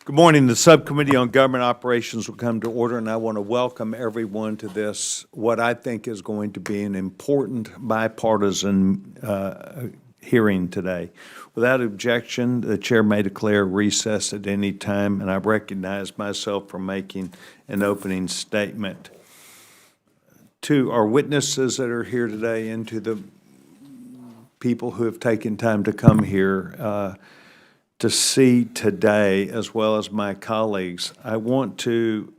Good morning. The Subcommittee on Government Operations will come to order, and I want to welcome everyone to this, what I think is going to be an important bipartisan hearing today. Without objection, the chair may declare recess at any time, and I recognize myself for making an opening statement. To our witnesses that are here today and to the people who have taken time to come here to see today, as well as my colleagues, I want to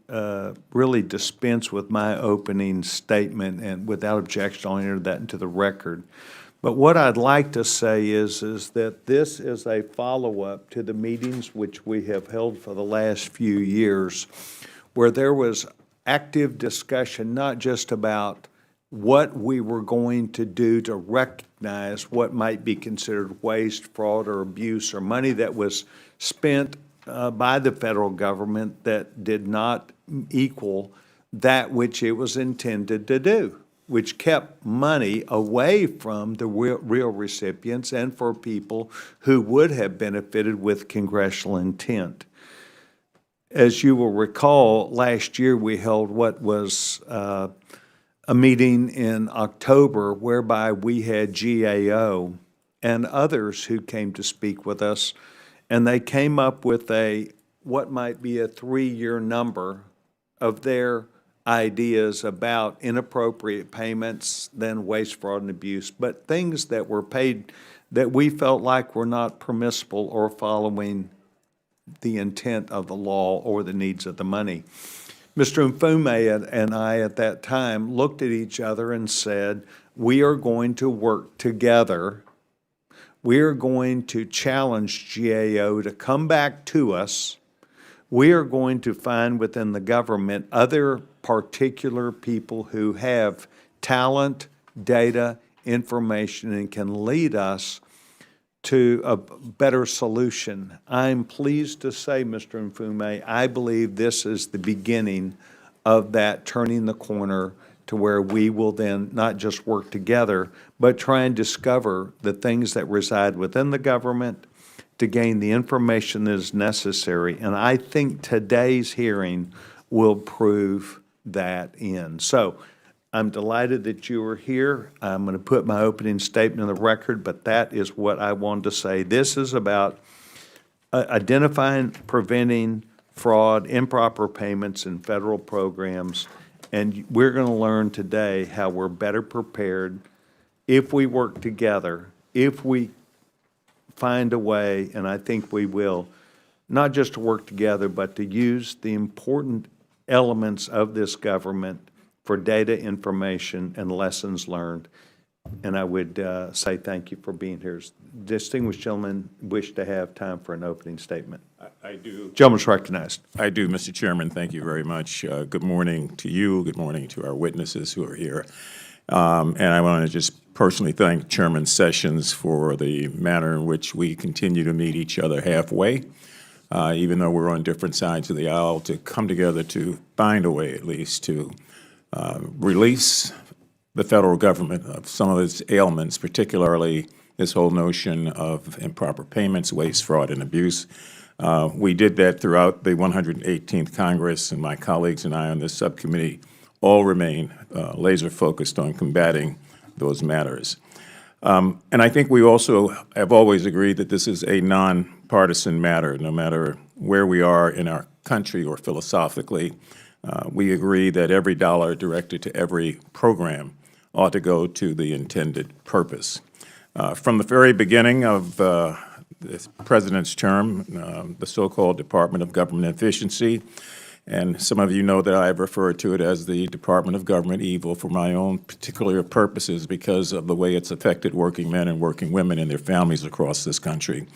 really dispense with my opening statement, and without objection, I'll enter that into the record. But what I'd like to say is that this is a follow-up to the meetings which we have held for the last few years, where there was active discussion, not just about what we were going to do to recognize what might be considered waste, fraud, or abuse, or money that was spent by the federal government that did not equal that which it was intended to do, which kept money away from the real recipients and for people who would have benefited with congressional intent. As you will recall, last year we held what was a meeting in October whereby we had GAO and others who came to speak with us, and they came up with what might be a 3-year number of their ideas about inappropriate payments, then waste, fraud, and abuse, but things that were paid that we felt like were not permissible or following the intent of the law or the needs of the money. Mr. Mfume and I at that time looked at each other and said, we are going to work together. We are going to challenge GAO to come back to us. We are going to find within the government other particular people who have talent, data, information, and can lead us to a better solution. I'm pleased to say, Mr. Mfume, I believe this is the beginning of that turning the corner to where we will then not just work together, but try and discover the things that reside within the government to gain the information that is necessary. And I think today's hearing will prove that in. So I'm delighted that you are here. I'm going to put my opening statement in the record, but that is what I wanted to say. This is about identifying, preventing fraud, improper payments in federal programs, and we're going to learn today how we're better prepared if we work together, if we find a way, and I think we will, not just to work together, but to use the important elements of this government for data, information, and lessons learned. And I would say thank you for being here. Distinguished gentlemen wish to have time for an opening statement. I do. Gentleman's recognized. I do, Mr. Chairman. Thank you very much. Good morning to you. Good morning to our witnesses who are here. And I want to just personally thank Chairman Sessions for the manner in which we continue to meet each other halfway, even though we're on different sides of the aisle, to come together to find a way at least to release the federal government of some of its ailments, particularly this whole notion of improper payments, waste, fraud, and abuse. We did that throughout the 118th Congress, and my colleagues and I on this subcommittee all remain laser focused on combating those matters. And I think we also have always agreed that this is a nonpartisan matter, no matter where we are in our country or philosophically. We agree that every dollar directed to every program ought to go to the intended purpose. From the very beginning of the President's term, the so-called Department of Government Efficiency, and some of you know that I have referred to it as the Department of Government Evil for my own particular purposes because of the way it's affected working men and working women and their families across this country.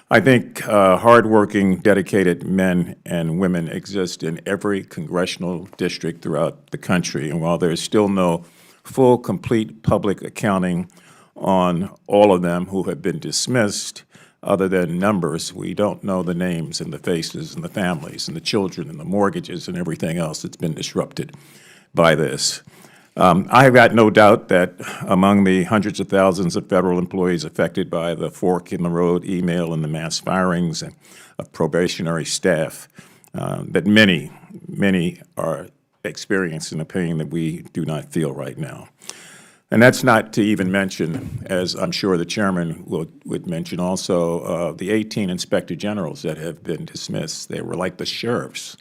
I think hardworking, dedicated men and women exist in every congressional district throughout the country. And while there is still no full, complete public accounting on all of them who have been dismissed, other than numbers, we don't know the names and the faces and the families and the children and the mortgages and everything else that's been disrupted by this. I have got no doubt that among the hundreds of thousands of federal employees affected by the fork in the road email and the mass firings of probationary staff, that many are experiencing the pain that we do not feel right now. And that's not to even mention, as I'm sure the chairman would mention also, the 18 inspector generals that have been dismissed. They were like the sheriffs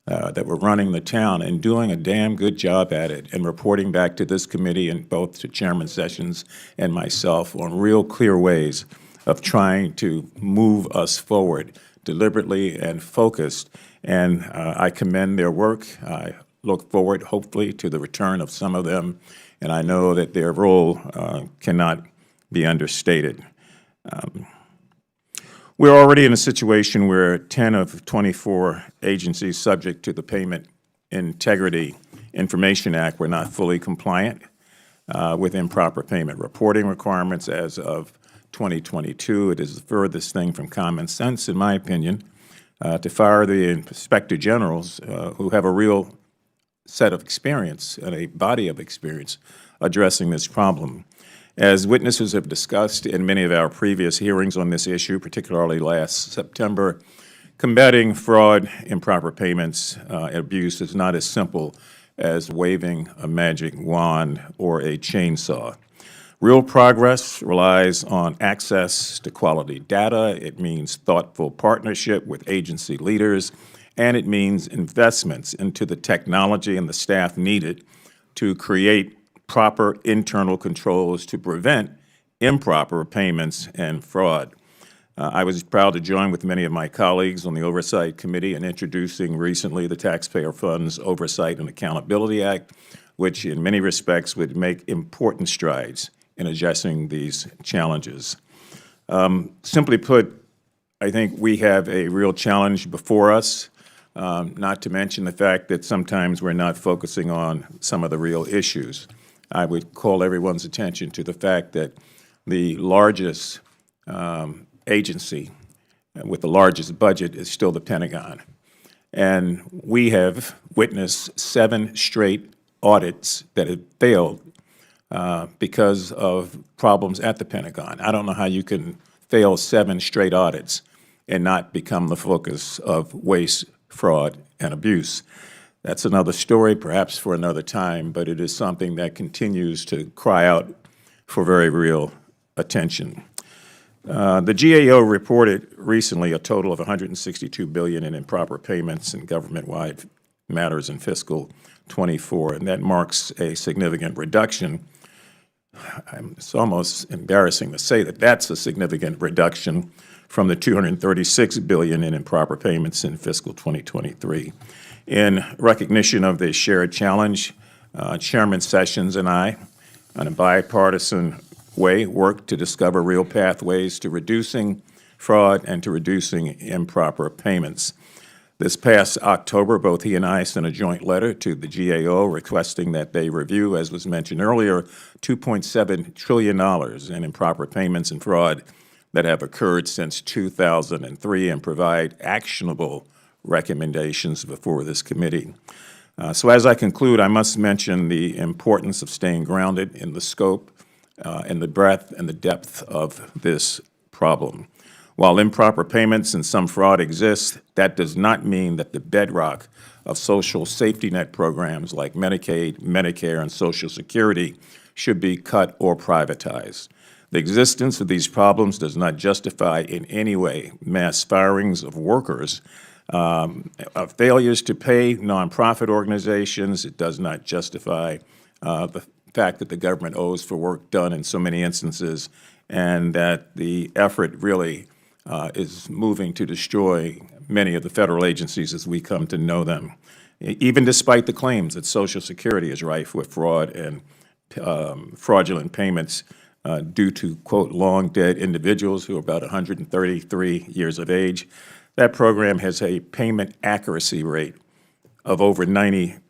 that were running the town and doing a damn good job at it and reporting back to this committee and both to Chairman Sessions and myself on real clear ways of trying to move us forward deliberately and focused. And I commend their work. I look forward, hopefully, to the return of some of them. And I know that their role cannot be understated. We're already in a situation where 10 of 24 agencies subject to the Payment Integrity Information Act were not fully compliant with improper payment reporting requirements as of 2022. It is the furthest thing from common sense, in my opinion, to fire the inspector generals who have a real set of experience and a body of experience addressing this problem. As witnesses have discussed in many of our previous hearings on this issue, particularly last September, combating fraud, improper payments, and abuse is not as simple as waving a magic wand or a chainsaw. Real progress relies on access to quality data. It means thoughtful partnership with agency leaders, and it means investments into the technology and the staff needed to create proper internal controls to prevent improper payments and fraud. I was proud to join with many of my colleagues on the Oversight Committee in introducing recently the Taxpayer Funds Oversight and Accountability Act, which in many respects would make important strides in addressing these challenges. Simply put, I think we have a real challenge before us, not to mention the fact that sometimes we're not focusing on some of the real issues. I would call everyone's attention to the fact that the largest agency with the largest budget is still the Pentagon. And we have witnessed 7 straight audits that have failed because of problems at the Pentagon. I don't know how you can fail 7 straight audits and not become the focus of waste, fraud, and abuse. That's another story, perhaps for another time, but it is something that continues to cry out for very real attention. The GAO reported recently a total of $162 billion in improper payments in government-wide matters in fiscal '24, and that marks a significant reduction. It's almost embarrassing to say that that's a significant reduction from the $236 billion in improper payments in fiscal 2023. In recognition of this shared challenge, Chairman Sessions and I, in a bipartisan way, worked to discover real pathways to reducing fraud and to reducing improper payments. This past October, both he and I sent a joint letter to the GAO requesting that they review, as was mentioned earlier, $2.7 trillion in improper payments and fraud that have occurred since 2003 and provide actionable recommendations before this committee. So as I conclude, I must mention the importance of staying grounded in the scope and the breadth and the depth of this problem. While improper payments and some fraud exist, that does not mean that the bedrock of social safety net programs like Medicaid, Medicare, and Social Security should be cut or privatized. The existence of these problems does not justify in any way mass firings of workers, failures to pay nonprofit organizations. It does not justify the fact that the government owes for work done in so many instances, and that the effort really is moving to destroy many of the federal agencies as we come to know them, even despite the claims that Social Security is rife with fraud and fraudulent payments due to, quote, long-dead individuals who are about 133 years of age. That program has a payment accuracy rate of over 90%,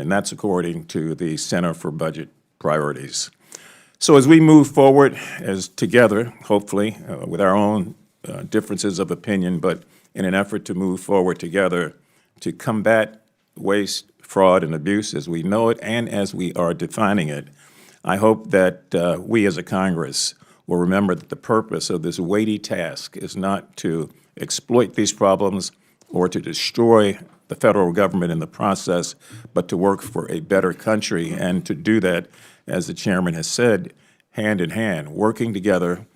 and that's according to the Center for Budget Priorities. So as we move forward as together, hopefully, with our own differences of opinion, but in an effort to move forward together to combat waste, fraud, and abuse as we know it and as we are defining it. I hope that we as a Congress will remember that the purpose of this weighty task is not to exploit these problems or to destroy the federal government in the process, but to work for a better country, and to do that, as the chairman has said, hand in hand, working together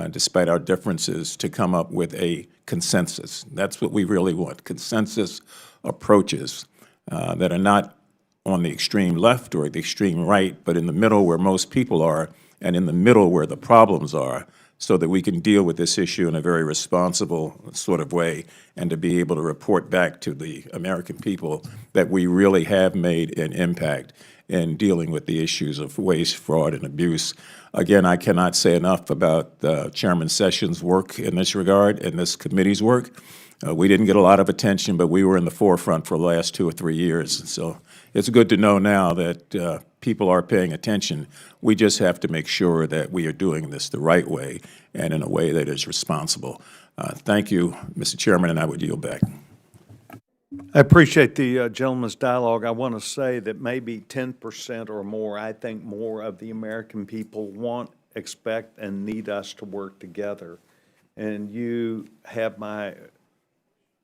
despite our differences to come up with a consensus. That's what we really want, consensus approaches that are not on the extreme left or the extreme right, but in the middle where most people are and in the middle where the problems are, so that we can deal with this issue in a very responsible sort of way and to be able to report back to the American people that we really have made an impact in dealing with the issues of waste, fraud, and abuse. Again, I cannot say enough about Chairman Sessions' work in this regard and this committee's work. We didn't get a lot of attention, but we were in the forefront for the last 2 or 3 years. So it's good to know now that people are paying attention. We just have to make sure that we are doing this the right way and in a way that is responsible. Thank you, Mr. Chairman, and I would yield back. I appreciate the gentleman's dialogue. I want to say that maybe 10% or more, I think more of the American people want, expect, and need us to work together. And you have my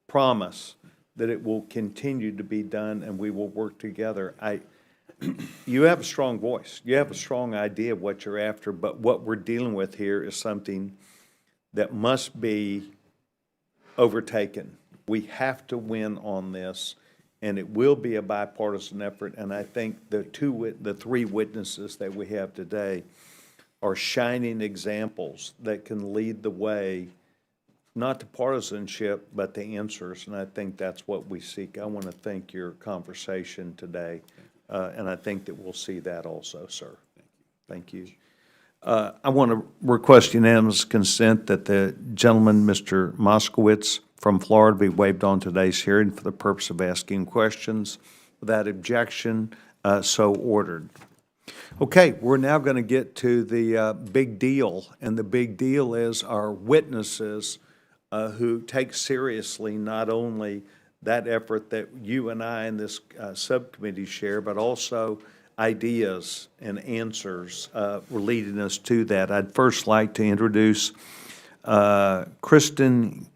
promise that it will continue to be done and we will work together. You have a strong voice. You have a strong idea of what you're after, but what we're dealing with here is something that must be overtaken. We have to win on this, and it will be a bipartisan effort. And I think the three witnesses that we have today are shining examples that can lead the way, not to partisanship, but to answers. And I think that's what we seek. I want to thank your conversation today, and I think that we'll see that also, sir. Thank you. I want to request unanimous consent that the gentleman, Mr. Moskowitz from Florida, be waived on today's hearing for the purpose of asking questions. Without objection, so ordered. Okay, we're now going to get to the big deal, and the big deal is our witnesses who take seriously not only that effort that you and I in this subcommittee share, but also ideas and answers leading us to that. I'd first like to introduce Kristen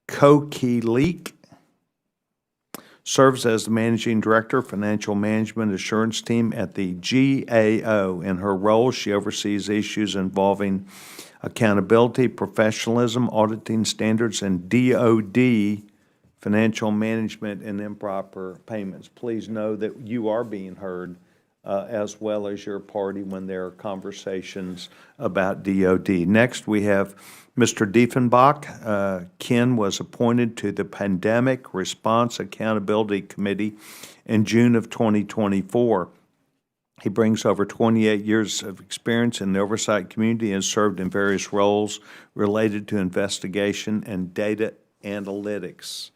Kokileek, serves as the Managing Director, Financial Management Assurance Team at the GAO. In her role, she oversees issues involving accountability, professionalism, auditing standards, and DOD financial management and improper payments. Please know that you are being heard as well as your party when there are conversations about DOD. Next, we have Mr. Diefenbach. Ken was appointed to the Pandemic Response Accountability Committee in June of 2024. He brings over 28 years of experience in the oversight community and served in various roles related to investigation and data analytics.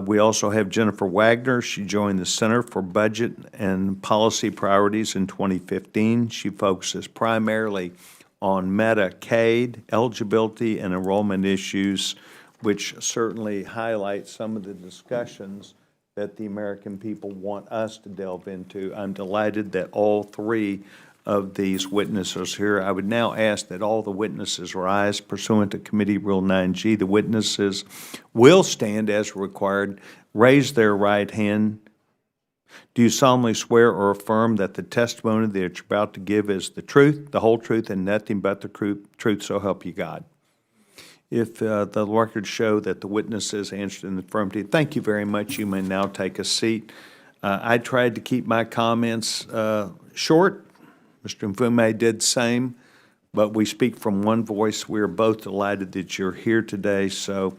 We also have Jennifer Wagner. She joined the Center for Budget and Policy Priorities in 2015. She focuses primarily on Medicaid, eligibility, and enrollment issues, which certainly highlight some of the discussions that the American people want us to delve into. I'm delighted that all three of these witnesses here. I would now ask that all the witnesses rise pursuant to Committee Rule 9G. The witnesses will stand as required, raise their right hand. Do you solemnly swear or affirm that the testimony that you're about to give is the truth, the whole truth, and nothing but the truth, so help you God? If the records show that the witnesses answered in the affirmative, thank you very much. You may now take a seat. I tried to keep my comments short. Mr. Mfume did the same, but we speak from one voice. We are both delighted that you're here today. So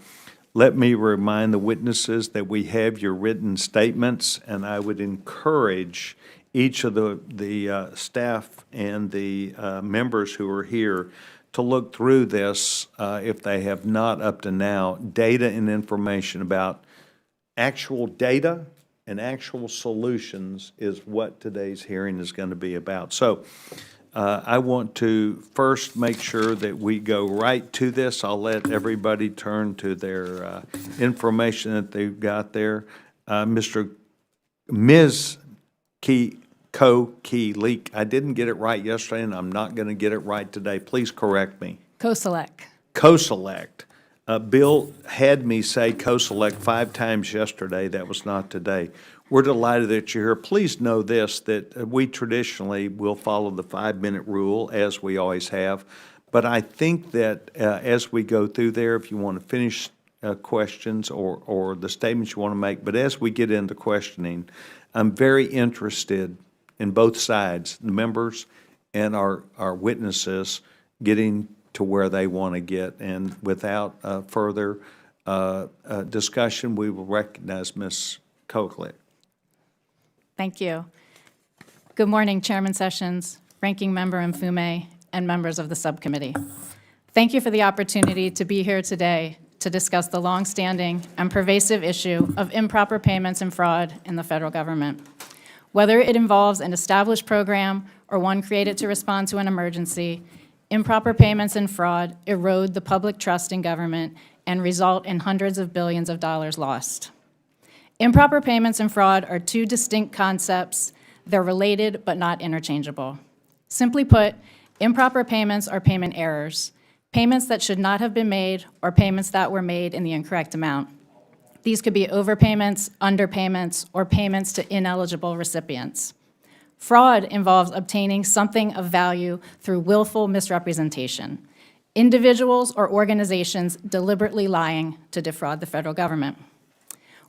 let me remind the witnesses that we have your written statements, and I would encourage each of the staff and the members who are here to look through this, if they have not up to now, data and information about actual data and actual solutions is what today's hearing is going to be about. So I want to first make sure that we go right to this. I'll let everybody turn to their information that they've got there. Ms. Leak. I didn't get it right yesterday, and I'm not going to get it right today. Please correct me. Co-select. Co-select. Bill had me say co-select 5 times yesterday. That was not today. We're delighted that you're here. Please know this, that we traditionally will follow the 5-minute rule, as we always have. But I think that as we go through there, if you want to finish questions or the statements you want to make, but as we get into questioning, I'm very interested in both sides, the members and our witnesses, getting to where they want to get. And without further discussion, we will recognize Ms. Koklik. Thank you. Good morning, Chairman Sessions, Ranking Member Mfume, and members of the subcommittee. Thank you for the opportunity to be here today to discuss the longstanding and pervasive issue of improper payments and fraud in the federal government. Whether it involves an established program or one created to respond to an emergency, improper payments and fraud erode the public trust in government and result in hundreds of billions of dollars lost. Improper payments and fraud are 2 distinct concepts. They're related but not interchangeable. Simply put, improper payments are payment errors, payments that should not have been made or payments that were made in the incorrect amount. These could be overpayments, underpayments, or payments to ineligible recipients. Fraud involves obtaining something of value through willful misrepresentation, individuals or organizations deliberately lying to defraud the federal government.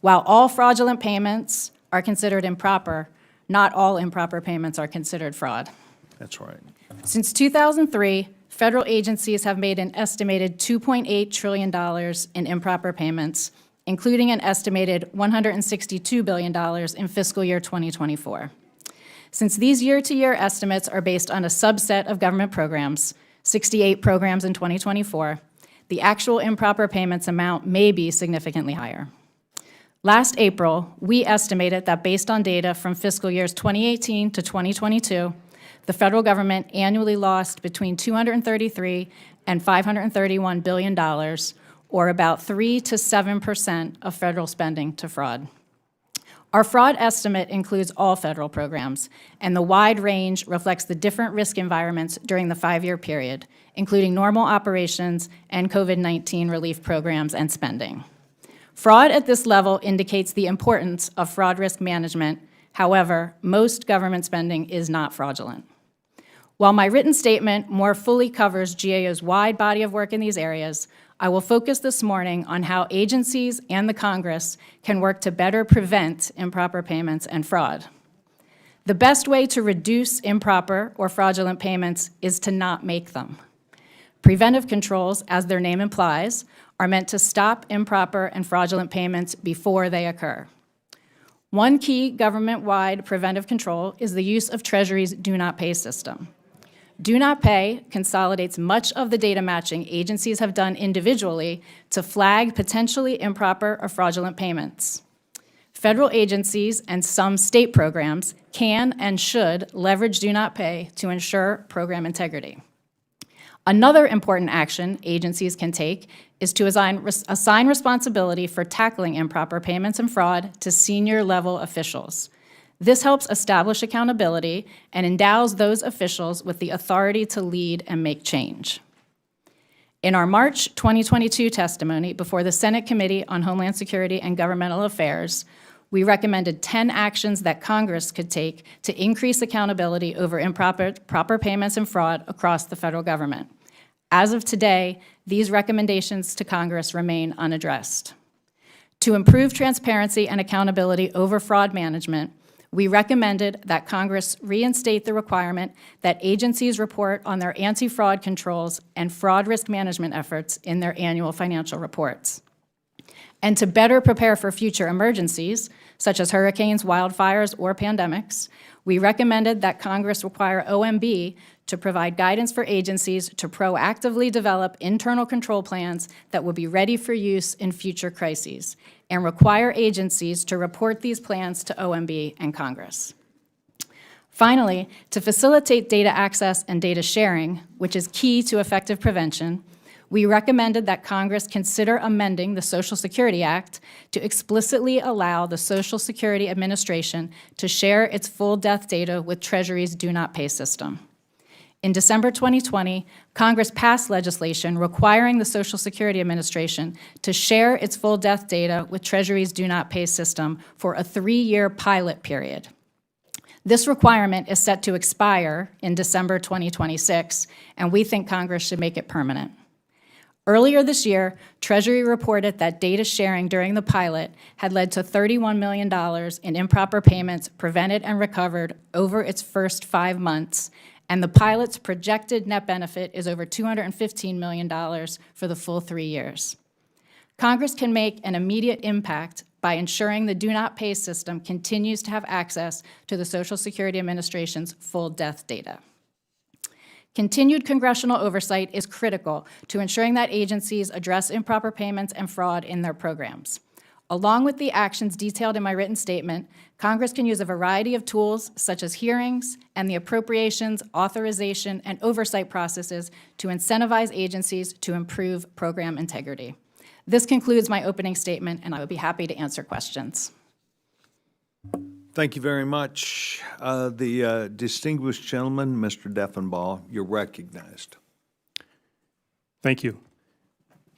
While all fraudulent payments are considered improper, not all improper payments are considered fraud. That's right. Since 2003, federal agencies have made an estimated $2.8 trillion in improper payments, including an estimated $162 billion in fiscal year 2024. Since these year-to-year estimates are based on a subset of government programs, 68 programs in 2024, the actual improper payments amount may be significantly higher. Last April, we estimated that based on data from fiscal years 2018 to 2022, the federal government annually lost between $233 and $531 billion, or about 3 to 7% of federal spending to fraud. Our fraud estimate includes all federal programs, and the wide range reflects the different risk environments during the 5-year period, including normal operations and COVID-19 relief programs and spending. Fraud at this level indicates the importance of fraud risk management. However, most government spending is not fraudulent. While my written statement more fully covers GAO's wide body of work in these areas, I will focus this morning on how agencies and the Congress can work to better prevent improper payments and fraud. The best way to reduce improper or fraudulent payments is to not make them. Preventive controls, as their name implies, are meant to stop improper and fraudulent payments before they occur. One key government-wide preventive control is the use of Treasury's Do Not Pay system. Do Not Pay consolidates much of the data matching agencies have done individually to flag potentially improper or fraudulent payments. Federal agencies and some state programs can and should leverage Do Not Pay to ensure program integrity. Another important action agencies can take is to assign responsibility for tackling improper payments and fraud to senior-level officials. This helps establish accountability and endows those officials with the authority to lead and make change. In our March 2022 testimony before the Senate Committee on Homeland Security and Governmental Affairs, we recommended 10 actions that Congress could take to increase accountability over improper payments and fraud across the federal government. As of today, these recommendations to Congress remain unaddressed. To improve transparency and accountability over fraud management, we recommended that Congress reinstate the requirement that agencies report on their anti-fraud controls and fraud risk management efforts in their annual financial reports. And to better prepare for future emergencies, such as hurricanes, wildfires, or pandemics, we recommended that Congress require OMB to provide guidance for agencies to proactively develop internal control plans that will be ready for use in future crises, and require agencies to report these plans to OMB and Congress. Finally, to facilitate data access and data sharing, which is key to effective prevention, we recommended that Congress consider amending the Social Security Act to explicitly allow the Social Security Administration to share its full death data with Treasury's Do Not Pay system. In December 2020, Congress passed legislation requiring the Social Security Administration to share its full death data with Treasury's Do Not Pay system for a 3-year pilot period. This requirement is set to expire in December 2026, and we think Congress should make it permanent. Earlier this year, Treasury reported that data sharing during the pilot had led to $31 million in improper payments prevented and recovered over its first 5 months, and the pilot's projected net benefit is over $215 million for the full 3 years. Congress can make an immediate impact by ensuring the Do Not Pay system continues to have access to the Social Security Administration's full death data. Continued congressional oversight is critical to ensuring that agencies address improper payments and fraud in their programs. Along with the actions detailed in my written statement, Congress can use a variety of tools such as hearings and the appropriations, authorization, and oversight processes to incentivize agencies to improve program integrity. This concludes my opening statement, and I would be happy to answer questions. Thank you very much. The distinguished gentleman, Mr. Deffenbaugh, you're recognized. Thank you.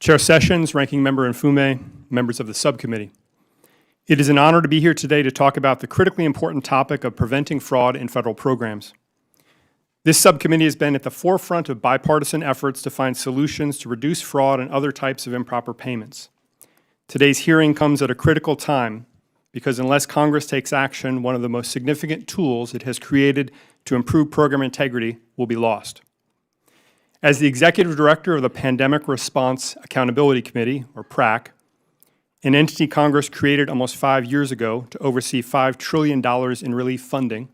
Chair Sessions, Ranking Member Mfume, members of the subcommittee. It is an honor to be here today to talk about the critically important topic of preventing fraud in federal programs. This subcommittee has been at the forefront of bipartisan efforts to find solutions to reduce fraud and other types of improper payments. Today's hearing comes at a critical time because unless Congress takes action, one of the most significant tools it has created to improve program integrity will be lost. As the Executive Director of the Pandemic Response Accountability Committee, or PRAC, an entity Congress created almost 5 years ago to oversee $5 trillion in relief funding,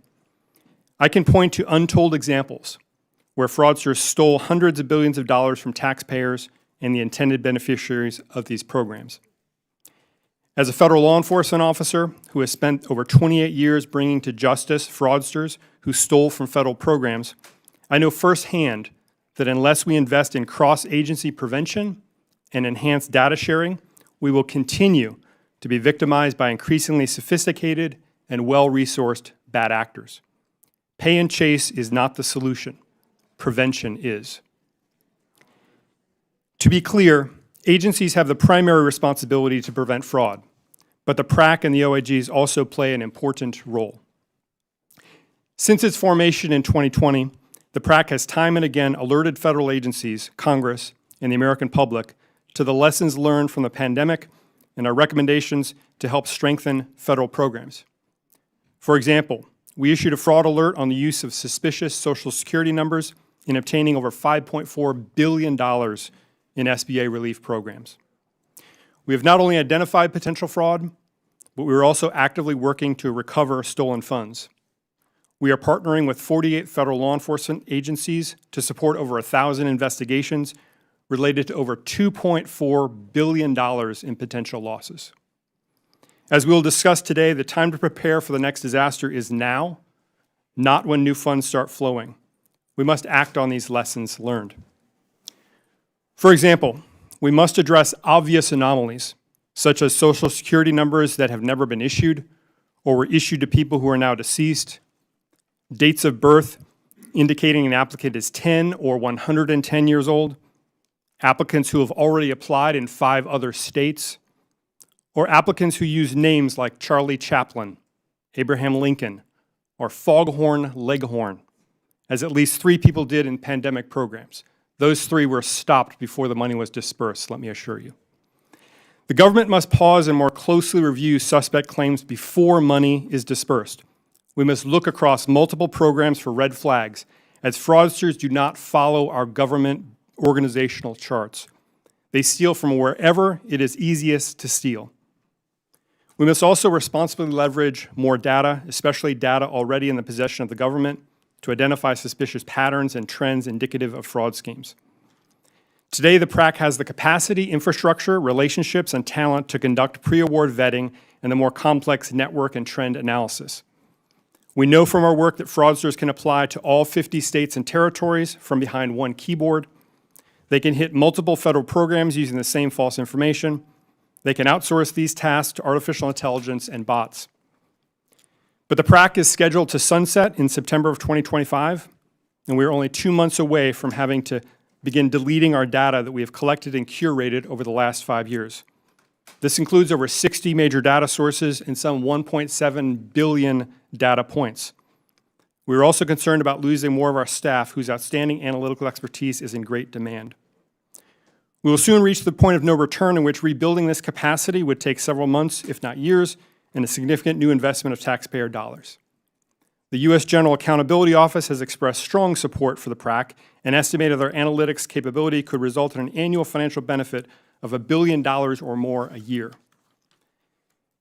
I can point to untold examples where fraudsters stole hundreds of billions of dollars from taxpayers and the intended beneficiaries of these programs. As a federal law enforcement officer who has spent over 28 years bringing to justice fraudsters who stole from federal programs, I know firsthand that unless we invest in cross-agency prevention and enhanced data sharing, we will continue to be victimized by increasingly sophisticated and well-resourced bad actors. Pay and chase is not the solution. Prevention is. To be clear, agencies have the primary responsibility to prevent fraud, but the PRAC and the OIGs also play an important role. Since its formation in 2020, the PRAC has time and again alerted federal agencies, Congress, and the American public to the lessons learned from the pandemic and our recommendations to help strengthen federal programs. For example, we issued a fraud alert on the use of suspicious Social Security numbers in obtaining over $5.4 billion in SBA relief programs. We have not only identified potential fraud, but we are also actively working to recover stolen funds. We are partnering with 48 federal law enforcement agencies to support over 1,000 investigations related to over $2.4 billion in potential losses. As we will discuss today, the time to prepare for the next disaster is now, not when new funds start flowing. We must act on these lessons learned. For example, we must address obvious anomalies, such as Social Security numbers that have never been issued or were issued to people who are now deceased, dates of birth indicating an applicant is 10 or 110 years old, applicants who have already applied in 5 other states, or applicants who use names like Charlie Chaplin, Abraham Lincoln, or Foghorn Leghorn, as at least 3 people did in pandemic programs. Those 3 were stopped before the money was dispersed, let me assure you. The government must pause and more closely review suspect claims before money is dispersed. We must look across multiple programs for red flags, as fraudsters do not follow our government organizational charts. They steal from wherever it is easiest to steal. We must also responsibly leverage more data, especially data already in the possession of the government, to identify suspicious patterns and trends indicative of fraud schemes. Today, the PRAC has the capacity, infrastructure, relationships, and talent to conduct pre-award vetting and the more complex network and trend analysis. We know from our work that fraudsters can apply to all 50 states and territories from behind one keyboard. They can hit multiple federal programs using the same false information. They can outsource these tasks to artificial intelligence and bots. But the PRAC is scheduled to sunset in September of 2025, and we are only 2 months away from having to begin deleting our data that we have collected and curated over the last 5 years. This includes over 60 major data sources and some 1.7 billion data points. We are also concerned about losing more of our staff whose outstanding analytical expertise is in great demand. We will soon reach the point of no return in which rebuilding this capacity would take several months, if not years, and a significant new investment of taxpayer dollars. The U.S. General Accountability Office has expressed strong support for the PRAC and estimated their analytics capability could result in an annual financial benefit of $1 billion or more a year.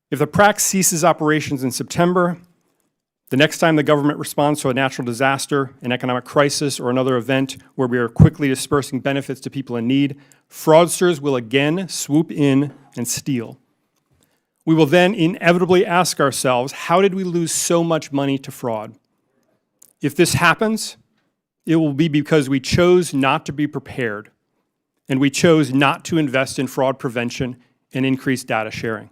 If the PRAC ceases operations in September, the next time the government responds to a natural disaster, an economic crisis, or another event where we are quickly dispersing benefits to people in need, fraudsters will again swoop in and steal. We will then inevitably ask ourselves, how did we lose so much money to fraud? If this happens, it will be because we chose not to be prepared, and we chose not to invest in fraud prevention and increase data sharing.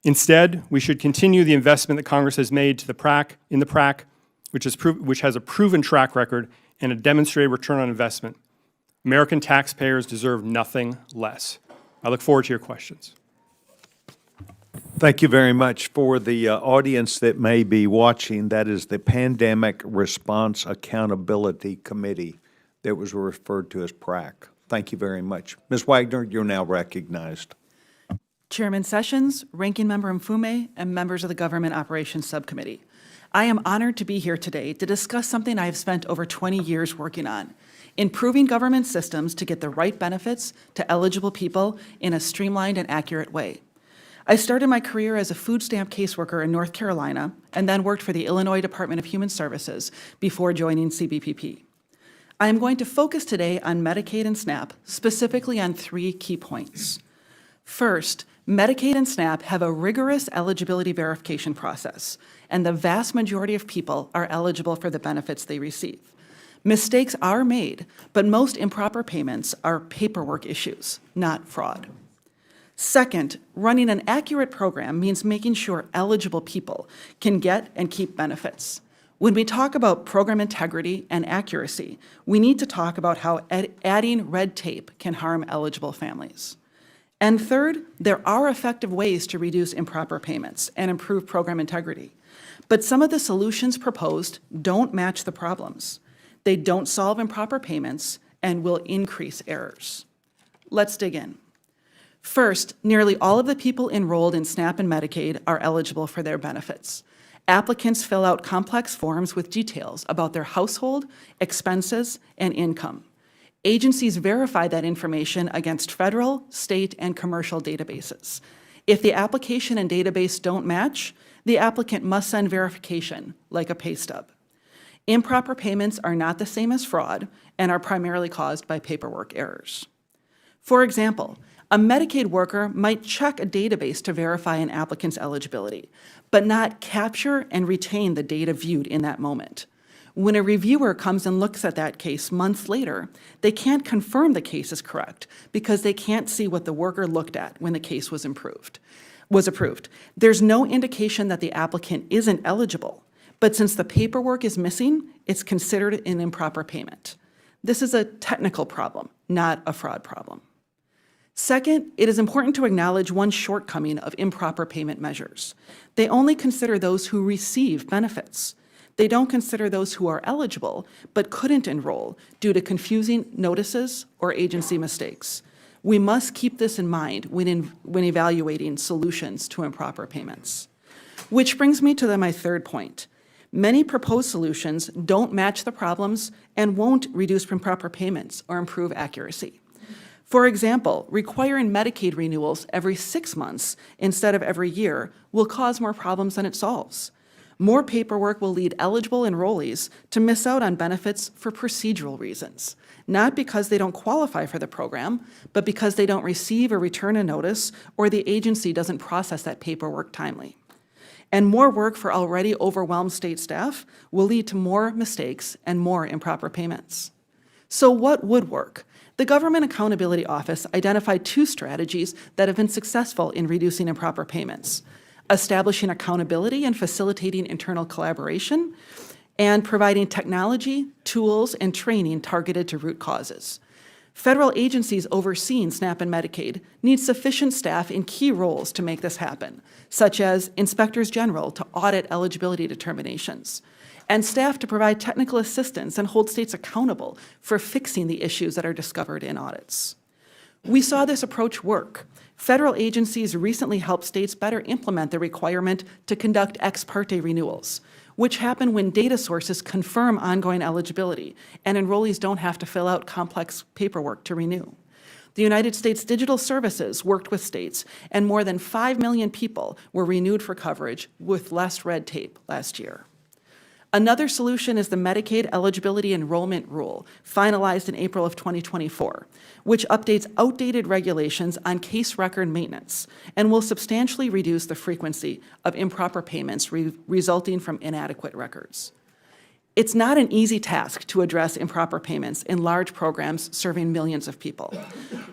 Instead, we should continue the investment that Congress has made to the PRAC, which has a proven track record and a demonstrated return on investment. American taxpayers deserve nothing less. I look forward to your questions. Thank you very much. For the audience that may be watching, that is the Pandemic Response Accountability Committee that was referred to as PRAC. Thank you very much. Ms. Wagner, you're now recognized. Chairman Sessions, Ranking Member Mfume, and members of the Government Operations Subcommittee. I am honored to be here today to discuss something I have spent over 20 years working on, improving government systems to get the right benefits to eligible people in a streamlined and accurate way. I started my career as a food stamp caseworker in North Carolina and then worked for the Illinois Department of Human Services before joining CBPP. I am going to focus today on Medicaid and SNAP, specifically on 3 key points. First, Medicaid and SNAP have a rigorous eligibility verification process, and the vast majority of people are eligible for the benefits they receive. Mistakes are made, but most improper payments are paperwork issues, not fraud. Second, running an accurate program means making sure eligible people can get and keep benefits. When we talk about program integrity and accuracy, we need to talk about how adding red tape can harm eligible families. And third, there are effective ways to reduce improper payments and improve program integrity. But some of the solutions proposed don't match the problems. They don't solve improper payments and will increase errors. Let's dig in. First, nearly all of the people enrolled in SNAP and Medicaid are eligible for their benefits. Applicants fill out complex forms with details about their household, expenses, and income. Agencies verify that information against federal, state, and commercial databases. If the application and database don't match, the applicant must send verification, like a pay stub. Improper payments are not the same as fraud and are primarily caused by paperwork errors. For example, a Medicaid worker might check a database to verify an applicant's eligibility, but not capture and retain the data viewed in that moment. When a reviewer comes and looks at that case months later, they can't confirm the case is correct because they can't see what the worker looked at when the case was approved. There's no indication that the applicant isn't eligible, but since the paperwork is missing, it's considered an improper payment. This is a technical problem, not a fraud problem. Second, it is important to acknowledge one shortcoming of improper payment measures. They only consider those who receive benefits. They don't consider those who are eligible but couldn't enroll due to confusing notices or agency mistakes. We must keep this in mind when evaluating solutions to improper payments. Which brings me to my third point. Many proposed solutions don't match the problems and won't reduce improper payments or improve accuracy. For example, requiring Medicaid renewals every 6 months instead of every year will cause more problems than it solves. More paperwork will lead eligible enrollees to miss out on benefits for procedural reasons, not because they don't qualify for the program, but because they don't receive or return a notice or the agency doesn't process that paperwork timely. And more work for already overwhelmed state staff will lead to more mistakes and more improper payments. So what would work? The Government Accountability Office identified 2 strategies that have been successful in reducing improper payments: establishing accountability and facilitating internal collaboration, and providing technology, tools, and training targeted to root causes. Federal agencies overseeing SNAP and Medicaid need sufficient staff in key roles to make this happen, such as inspectors general to audit eligibility determinations, and staff to provide technical assistance and hold states accountable for fixing the issues that are discovered in audits. We saw this approach work. Federal agencies recently helped states better implement the requirement to conduct ex parte renewals, which happen when data sources confirm ongoing eligibility and enrollees don't have to fill out complex paperwork to renew. The United States Digital Services worked with states, and more than 5 million people were renewed for coverage with less red tape last year. Another solution is the Medicaid Eligibility Enrollment Rule, finalized in April of 2024, which updates outdated regulations on case record maintenance and will substantially reduce the frequency of improper payments resulting from inadequate records. It's not an easy task to address improper payments in large programs serving millions of people.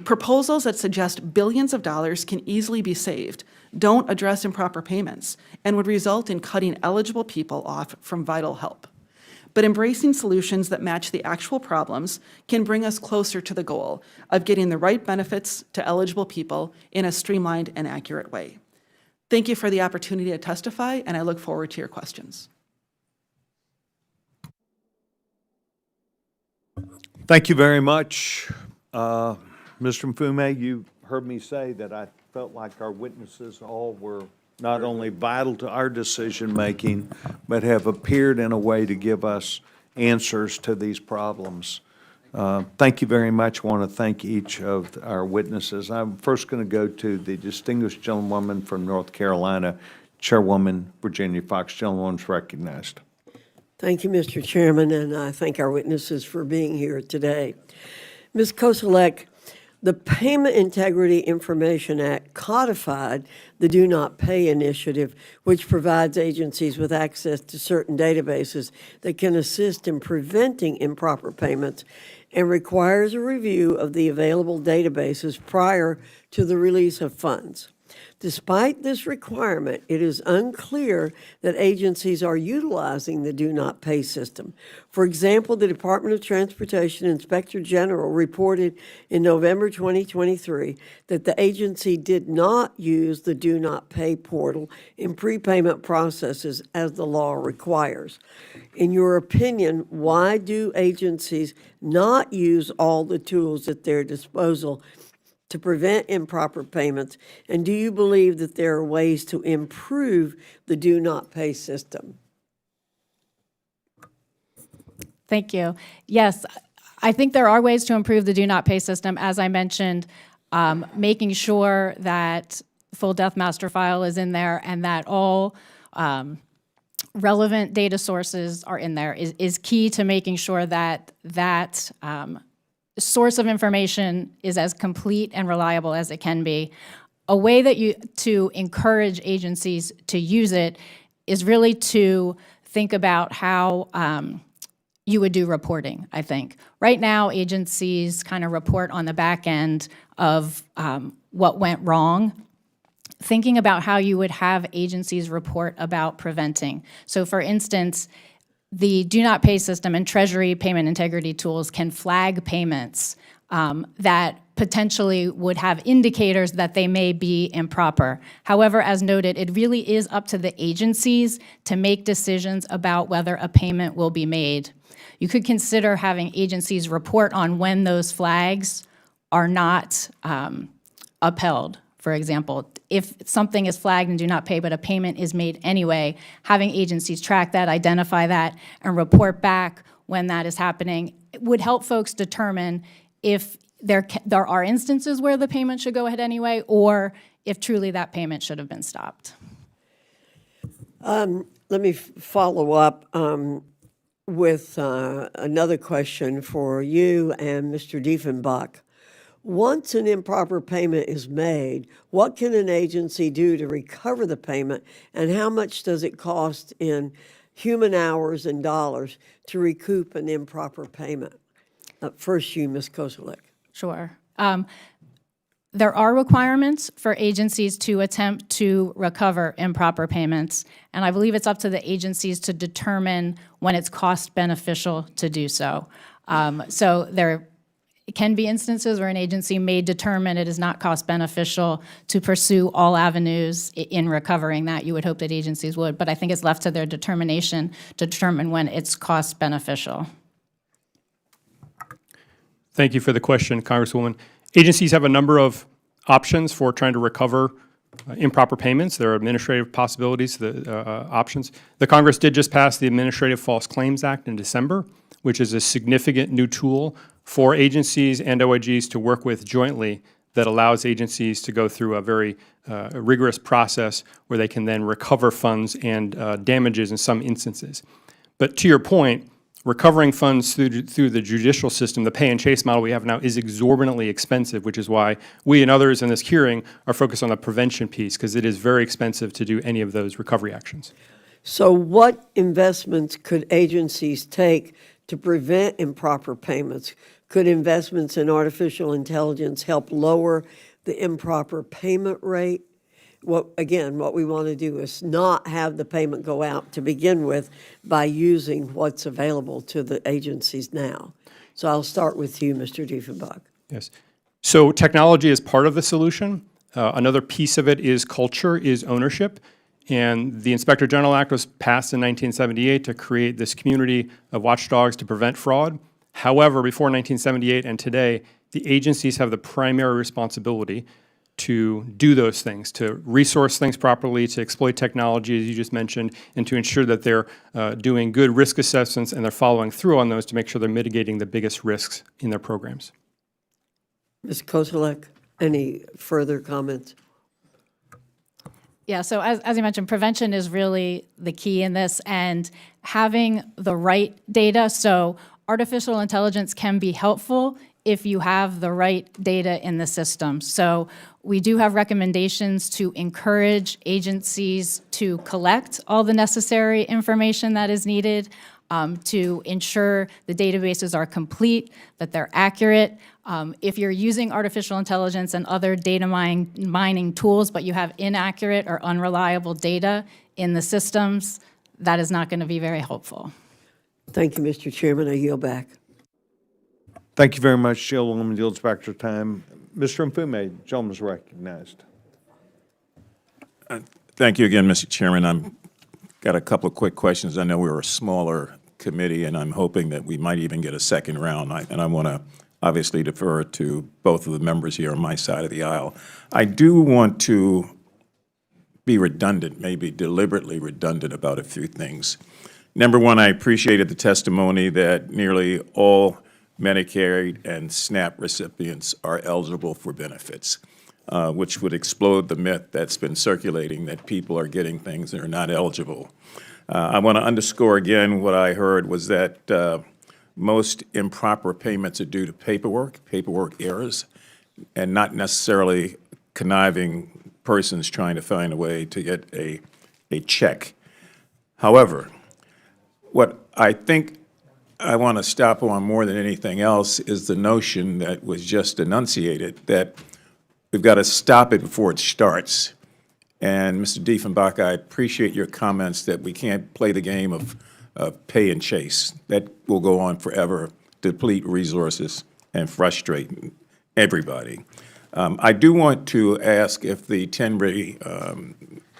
Proposals that suggest billions of dollars can easily be saved don't address improper payments and would result in cutting eligible people off from vital help. But embracing solutions that match the actual problems can bring us closer to the goal of getting the right benefits to eligible people in a streamlined and accurate way. Thank you for the opportunity to testify, and I look forward to your questions. Thank you very much. Mr. Mfume, you heard me say that I felt like our witnesses all were not only vital to our decision-making, but have appeared in a way to give us answers to these problems. Thank you very much. I want to thank each of our witnesses. I'm first going to go to the distinguished gentlewoman from North Carolina, Chairwoman Virginia Foxx. Gentlewoman's recognized. Thank you, Mr. Chairman, and I thank our witnesses for being here today. Ms. Koselleck, the Payment Integrity Information Act codified the Do Not Pay initiative, which provides agencies with access to certain databases that can assist in preventing improper payments and requires a review of the available databases prior to the release of funds. Despite this requirement, it is unclear that agencies are utilizing the Do Not Pay system. For example, the Department of Transportation Inspector General reported in November 2023 that the agency did not use the Do Not Pay portal in prepayment processes as the law requires. In your opinion, why do agencies not use all the tools at their disposal to prevent improper payments, and do you believe that there are ways to improve the Do Not Pay system? Thank you. Yes, I think there are ways to improve the Do Not Pay system. As I mentioned, making sure that full death master file is in there and that all relevant data sources are in there is key to making sure that that source of information is as complete and reliable as it can be. A way that to encourage agencies to use it is really to think about how you would do reporting, I think. Right now, agencies kind of report on the back end of what went wrong. Thinking about how you would have agencies report about preventing. So for instance, the Do Not Pay system and Treasury payment integrity tools can flag payments that potentially would have indicators that they may be improper. However, as noted, it really is up to the agencies to make decisions about whether a payment will be made. You could consider having agencies report on when those flags are not upheld. For example, if something is flagged and do not pay, but a payment is made anyway, having agencies track that, identify that, and report back when that is happening would help folks determine if there are instances where the payment should go ahead anyway, or if truly that payment should have been stopped. Let me follow up with another question for you and Mr. Diefenbach. Once an improper payment is made, what can an agency do to recover the payment, and how much does it cost in human hours and dollars to recoup an improper payment? First you, Ms. Koselleck. Sure. There are requirements for agencies to attempt to recover improper payments, and I believe it's up to the agencies to determine when it's cost beneficial to do so. So there can be instances where an agency may determine it is not cost beneficial to pursue all avenues in recovering that. You would hope that agencies would, but I think it's left to their determination to determine when it's cost beneficial. Thank you for the question, Congresswoman. Agencies have a number of options for trying to recover improper payments. There are administrative possibilities, options. The Congress did just pass the Administrative False Claims Act in December, which is a significant new tool for agencies and OIGs to work with jointly that allows agencies to go through a very rigorous process where they can then recover funds and damages in some instances. But to your point, recovering funds through the judicial system, the pay and chase model we have now, is exorbitantly expensive, which is why we and others in this hearing are focused on the prevention piece, because it is very expensive to do any of those recovery actions. So what investments could agencies take to prevent improper payments? Could investments in artificial intelligence help lower the improper payment rate? What we want to do is not have the payment go out to begin with by using what's available to the agencies now. So I'll start with you, Mr. Diefenbach. Yes. So technology is part of the solution. Another piece of it is culture, is ownership. And the Inspector General Act was passed in 1978 to create this community of watchdogs to prevent fraud. However, before 1978 and today, the agencies have the primary responsibility to do those things, to resource things properly, to exploit technology, as you just mentioned, and to ensure that they're doing good risk assessments and they're following through on those to make sure they're mitigating the biggest risks in their programs. Ms. Koselleck, any further comments? Yeah, so as you mentioned, prevention is really the key in this, and having the right data. So artificial intelligence can be helpful if you have the right data in the system. So we do have recommendations to encourage agencies to collect all the necessary information that is needed, to ensure the databases are complete, that they're accurate. If you're using artificial intelligence and other data mining tools, but you have inaccurate or unreliable data in the systems, that is not going to be very helpful. Thank you, Mr. Chairman. I yield back. Thank you very much, Chairwoman. Yields back to time. Mr. Mfume, gentleman is recognized. Thank you again, Mr. Chairman. I've got a couple of quick questions. I know we're a smaller committee, and I'm hoping that we might even get a second round. And I want to obviously defer to both of the members here on my side of the aisle. I do want to be redundant, maybe deliberately redundant about a few things. Number one, I appreciated the testimony that nearly all Medicaid and SNAP recipients are eligible for benefits, which would explode the myth that's been circulating that people are getting things that are not eligible. I want to underscore again what I heard was that most improper payments are due to paperwork errors, and not necessarily conniving persons trying to find a way to get a check. However, what I think I want to stop on more than anything else is the notion that was just enunciated, that we've got to stop it before it starts. And Mr. Diefenbach, I appreciate your comments that we can't play the game of pay and chase. That will go on forever, deplete resources, and frustrate everybody. I do want to ask if the 10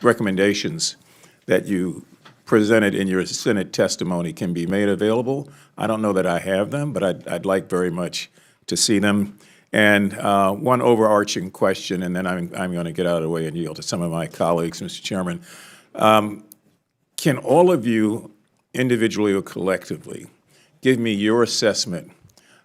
recommendations that you presented in your Senate testimony can be made available. I don't know that I have them, but I'd like very much to see them. And one overarching question, and then I'm going to get out of the way and yield to some of my colleagues, Mr. Chairman. Can all of you, individually or collectively, give me your assessment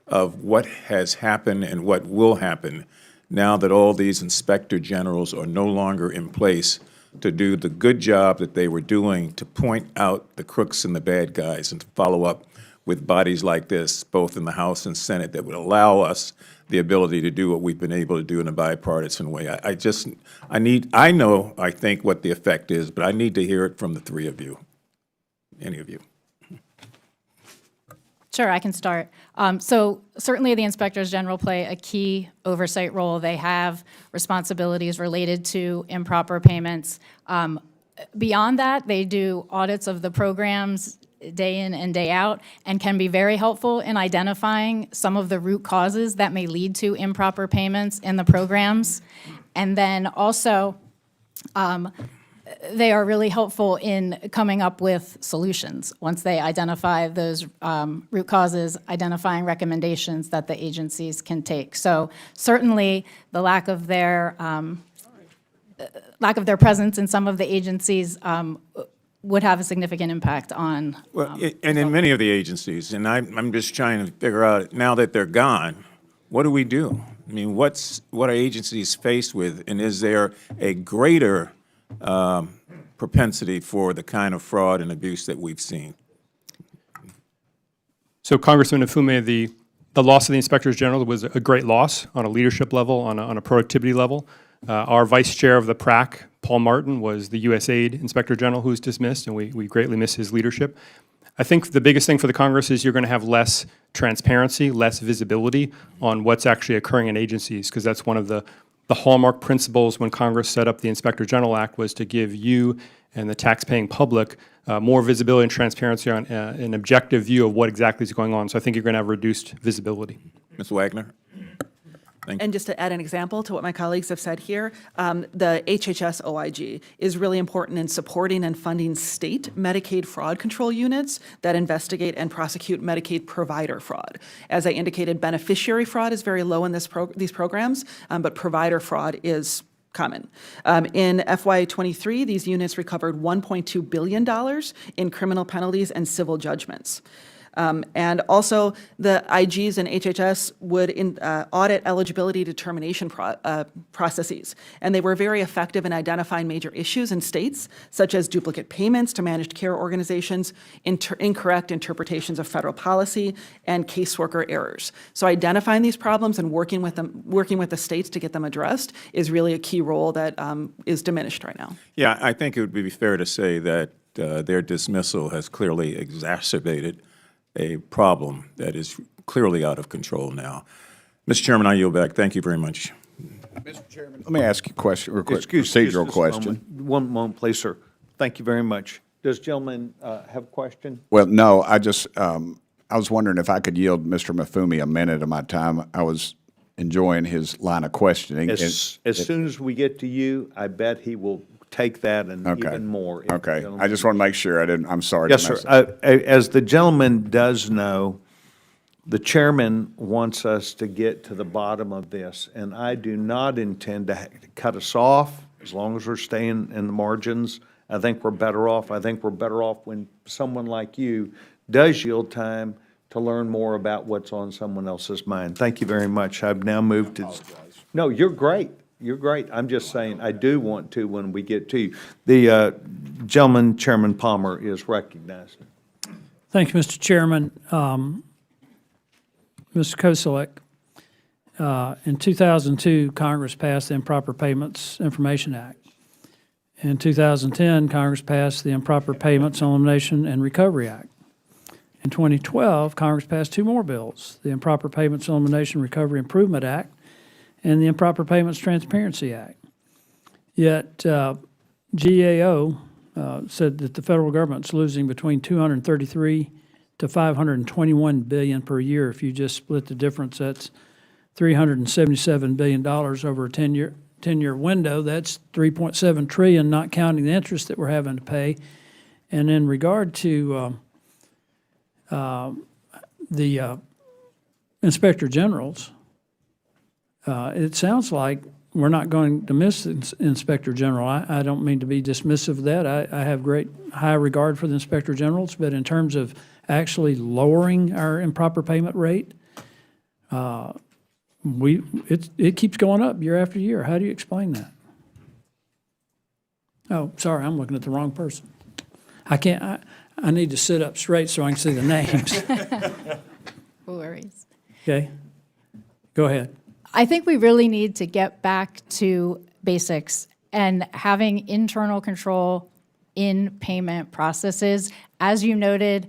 of what has happened and what will happen now that all these inspector generals are no longer in place to do the good job that they were doing to point out the crooks and the bad guys and to follow up with bodies like this, both in the House and Senate, that would allow us the ability to do what we've been able to do in a bipartisan way. I think what the effect is, but I need to hear it from the three of you, any of you. Sure, I can start. So certainly the inspectors general play a key oversight role. They have responsibilities related to improper payments. Beyond that, they do audits of the programs day in and day out and can be very helpful in identifying some of the root causes that may lead to improper payments in the programs. And then also, they are really helpful in coming up with solutions once they identify those root causes, identifying recommendations that the agencies can take. So certainly, the lack of their presence in some of the agencies would have a significant impact on. Well, and in many of the agencies, and I'm just trying to figure out, now that they're gone, what do we do? I mean, what are agencies faced with, and is there a greater propensity for the kind of fraud and abuse that we've seen? So Congressman Afume, the loss of the inspectors general was a great loss on a leadership level, on a productivity level. Our vice chair of the PRAC, Paul Martin, was the USAID inspector general who was dismissed, and we greatly miss his leadership. I think the biggest thing for the Congress is you're going to have less transparency, less visibility on what's actually occurring in agencies, because that's one of the hallmark principles when Congress set up the Inspector General Act, was to give you and the taxpaying public more visibility and transparency on an objective view of what exactly is going on. So I think you're going to have reduced visibility. Ms. Wagner? And just to add an example to what my colleagues have said here, the HHS OIG is really important in supporting and funding state Medicaid fraud control units that investigate and prosecute Medicaid provider fraud. As I indicated, beneficiary fraud is very low in these programs, but provider fraud is common. In FY23, these units recovered $1.2 billion in criminal penalties and civil judgments. And also, the IGs and HHS would audit eligibility determination processes. And they were very effective in identifying major issues in states, such as duplicate payments to managed care organizations, incorrect interpretations of federal policy, and caseworker errors. So identifying these problems and working with the states to get them addressed is really a key role that is diminished right now. Yeah, I think it would be fair to say that their dismissal has clearly exacerbated a problem that is clearly out of control now. Mr. Chairman, I yield back. Thank you very much. Mr. Chairman, let me ask you a question, real quick, Excuse procedural just a question. moment. One moment, please, sir. Thank you very much. Does gentleman have a question? Well, no, I was wondering if I could yield Mr. Mafumi a minute of my time. I was enjoying his line of questioning. As soon as we get to you, I bet he will take that and even more. Okay, I just want to make sure I'm sorry. Yes, sir. As the gentleman does know, the chairman wants us to get to the bottom of this, and I do not intend to cut us off as long as we're staying in the margins. I think we're better off. I think we're better off when someone like you does yield time to learn more about what's on someone else's mind. Thank you very much. I've now moved to. No, you're great. You're great. I'm just saying, I do want to when we get to you. The gentleman, Chairman Palmer, is recognized. Thank you, Mr. Chairman. Mr. Koselleck, in 2002, Congress passed the Improper Payments Information Act. In 2010, Congress passed the Improper Payments Elimination and Recovery Act. In 2012, Congress passed two more bills, the Improper Payments Elimination Recovery Improvement Act and the Improper Payments Transparency Act. Yet GAO said that the federal government's losing between $233 to $521 billion per year. If you just split the difference, that's $377 billion over a 10-year window. That's $3.7 trillion, not counting the interest that we're having to pay. And in regard to the inspector generals, it sounds like we're not going to miss the Inspector General. I don't mean to be dismissive of that. I have high regard for the Inspector Generals, but in terms of actually lowering our improper payment rate, it keeps going up year after year. How do you explain that? Oh, sorry, I'm looking at the wrong person. I need to sit up straight so I can see the names. No worries. Okay, go ahead. I think we really need to get back to basics and having internal control in payment processes. As you noted,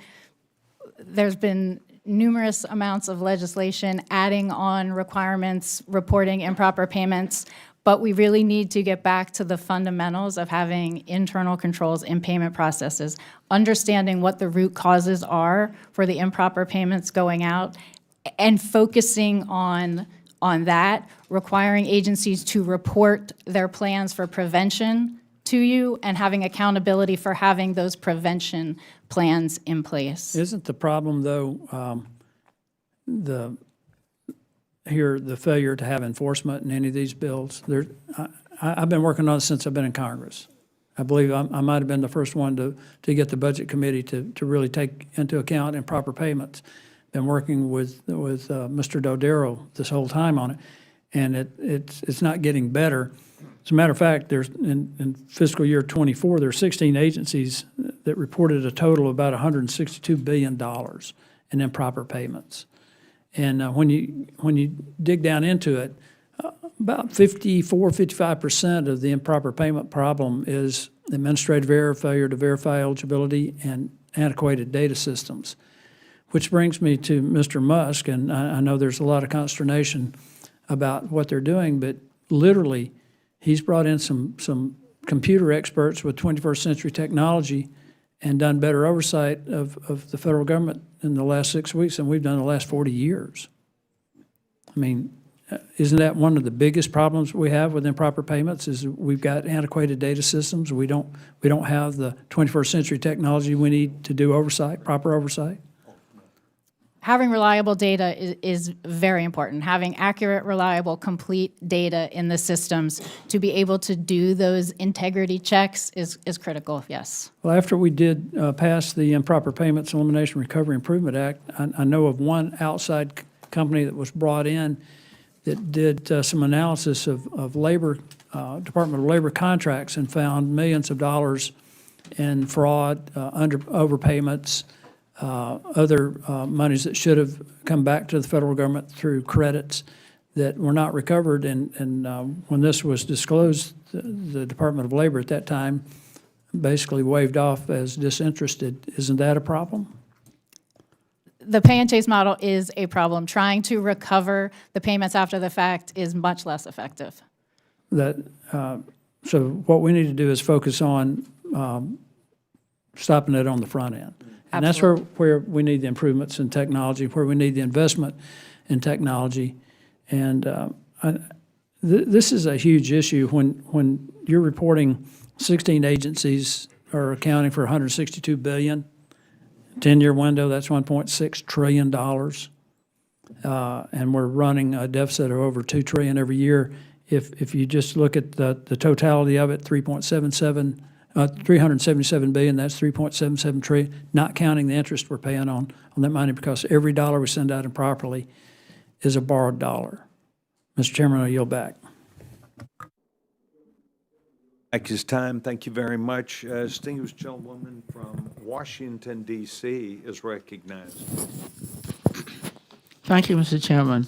there's been numerous amounts of legislation adding on requirements, reporting improper payments, but we really need to get back to the fundamentals of having internal controls in payment processes, understanding what the root causes are for the improper payments going out, and focusing on that, requiring agencies to report their plans for prevention to you, and having accountability for having those prevention plans in place. Isn't the problem, though, the failure to have enforcement in any of these bills? I've been working on it since I've been in Congress. I believe I might have been the first one to get the Budget Committee to really take into account improper payments. Been working with Mr. Dodaro this whole time on it, and it's not getting better. As a matter of fact, there's in fiscal year 24, there are 16 agencies that reported a total of about $162 billion in improper payments. And when you dig down into it, about 55% of the improper payment problem is administrative error, failure to verify eligibility, and antiquated data systems. Which brings me to Mr. Musk, and I know there's a lot of consternation about what they're doing, but literally, he's brought in some computer experts with 21st century technology and done better oversight of the federal government in the last 6 weeks than we've done in the last 40 years. I mean, isn't that one of the biggest problems we have with improper payments is we've got antiquated data systems. We don't have the 21st century technology we need to do oversight, proper oversight. Having reliable data is very important. Having accurate, reliable, complete data in the systems to be able to do those integrity checks is critical, yes. Well, after we did pass the Improper Payments Elimination Recovery Improvement Act, I know of one outside company that was brought in that did some analysis of labor, Department of Labor contracts and found millions of dollars in fraud, overpayments, other monies that should have come back to the federal government through credits that were not recovered. And when this was disclosed, the Department of Labor at that time basically waved off as disinterested. Isn't that a problem? The pay and chase model is a problem. Trying to recover the payments after the fact is much less effective. So what we need to do is focus on stopping it on the front end. And that's where we need the improvements in technology, where we need the investment in technology. And this is a huge issue when you're reporting 16 agencies are accounting for $162 billion. 10-year window, that's $1.6 trillion. And we're running a deficit of over $2 trillion every year. If you just look at the totality of it, 377 billion, that's 3.77 trillion, not counting the interest we're paying on that money, because every dollar we send out improperly is a borrowed dollar. Mr. Chairman, I yield back. Back is time. Thank you very much. Distinguished gentlewoman from Washington, D.C. is recognized. Thank you, Mr. Chairman.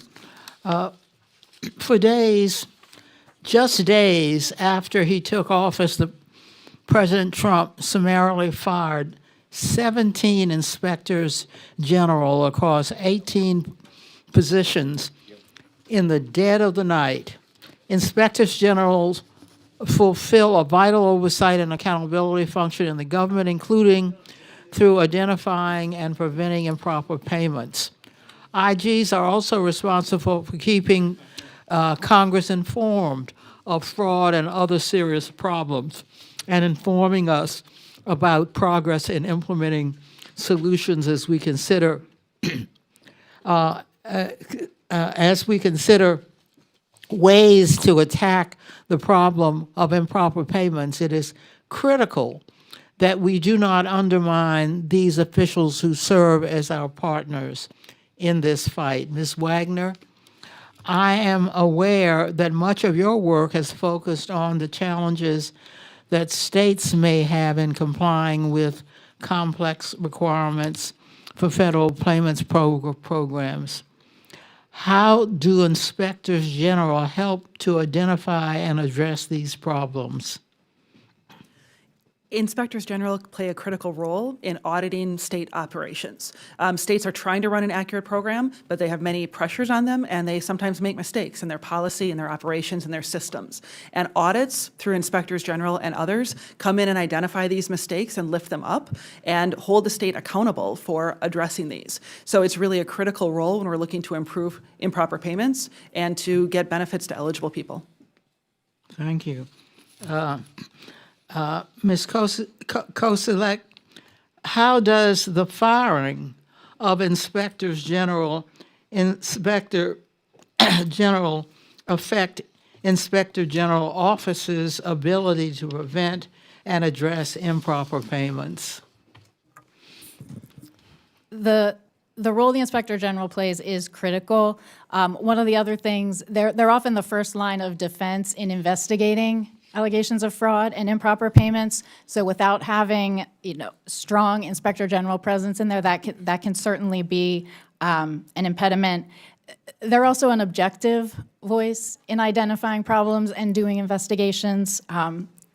For days, just days after he took office, President Trump summarily fired 17 inspectors general across 18 positions in the dead of the night. Inspectors generals fulfill a vital oversight and accountability function in the government, including through identifying and preventing improper payments. IGs are also responsible for keeping Congress informed of fraud and other serious problems, and informing us about progress in implementing solutions as we consider ways to attack the problem of improper payments. It is critical that we do not undermine these officials who serve as our partners in this fight. Ms. Wagner, I am aware that much of your work has focused on the challenges that states may have in complying with complex requirements for federal payments programs. How do inspectors general help to identify and address these problems? Inspectors General play a critical role in auditing state operations. States are trying to run an accurate program, but they have many pressures on them, and they sometimes make mistakes in their policy, in their operations, and their systems. And audits through Inspectors General and others come in and identify these mistakes and lift them up and hold the state accountable for addressing these. So it's really a critical role when we're looking to improve improper payments and to get benefits to eligible people. Thank you. Ms. Koselleck, how does the firing of Inspectors General affect Inspector General office's ability to prevent and address improper payments? The role the Inspector General plays is critical. One of the other things, they're often the first line of defense in investigating allegations of fraud and improper payments. So without having, strong Inspector General presence in there, that can certainly be an impediment. They're also an objective voice in identifying problems and doing investigations.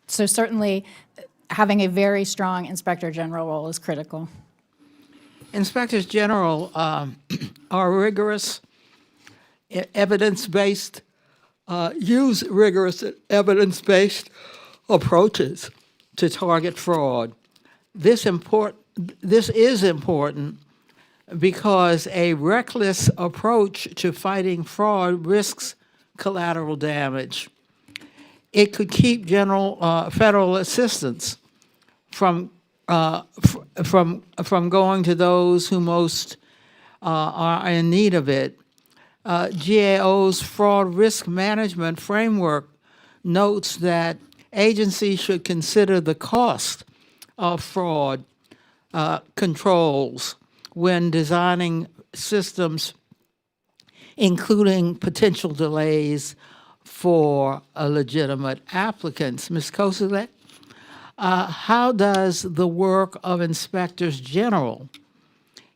So certainly having a very strong Inspector General role is critical. Inspectors General are rigorous, evidence-based, use rigorous evidence-based approaches to target fraud. This is important because a reckless approach to fighting fraud risks collateral damage. It could keep federal assistance from going to those who most are in need of it. GAO's fraud risk management framework notes that agencies should consider the cost of fraud controls when designing systems, including potential delays for legitimate applicants. Ms. Koselleck, how does the work of Inspectors General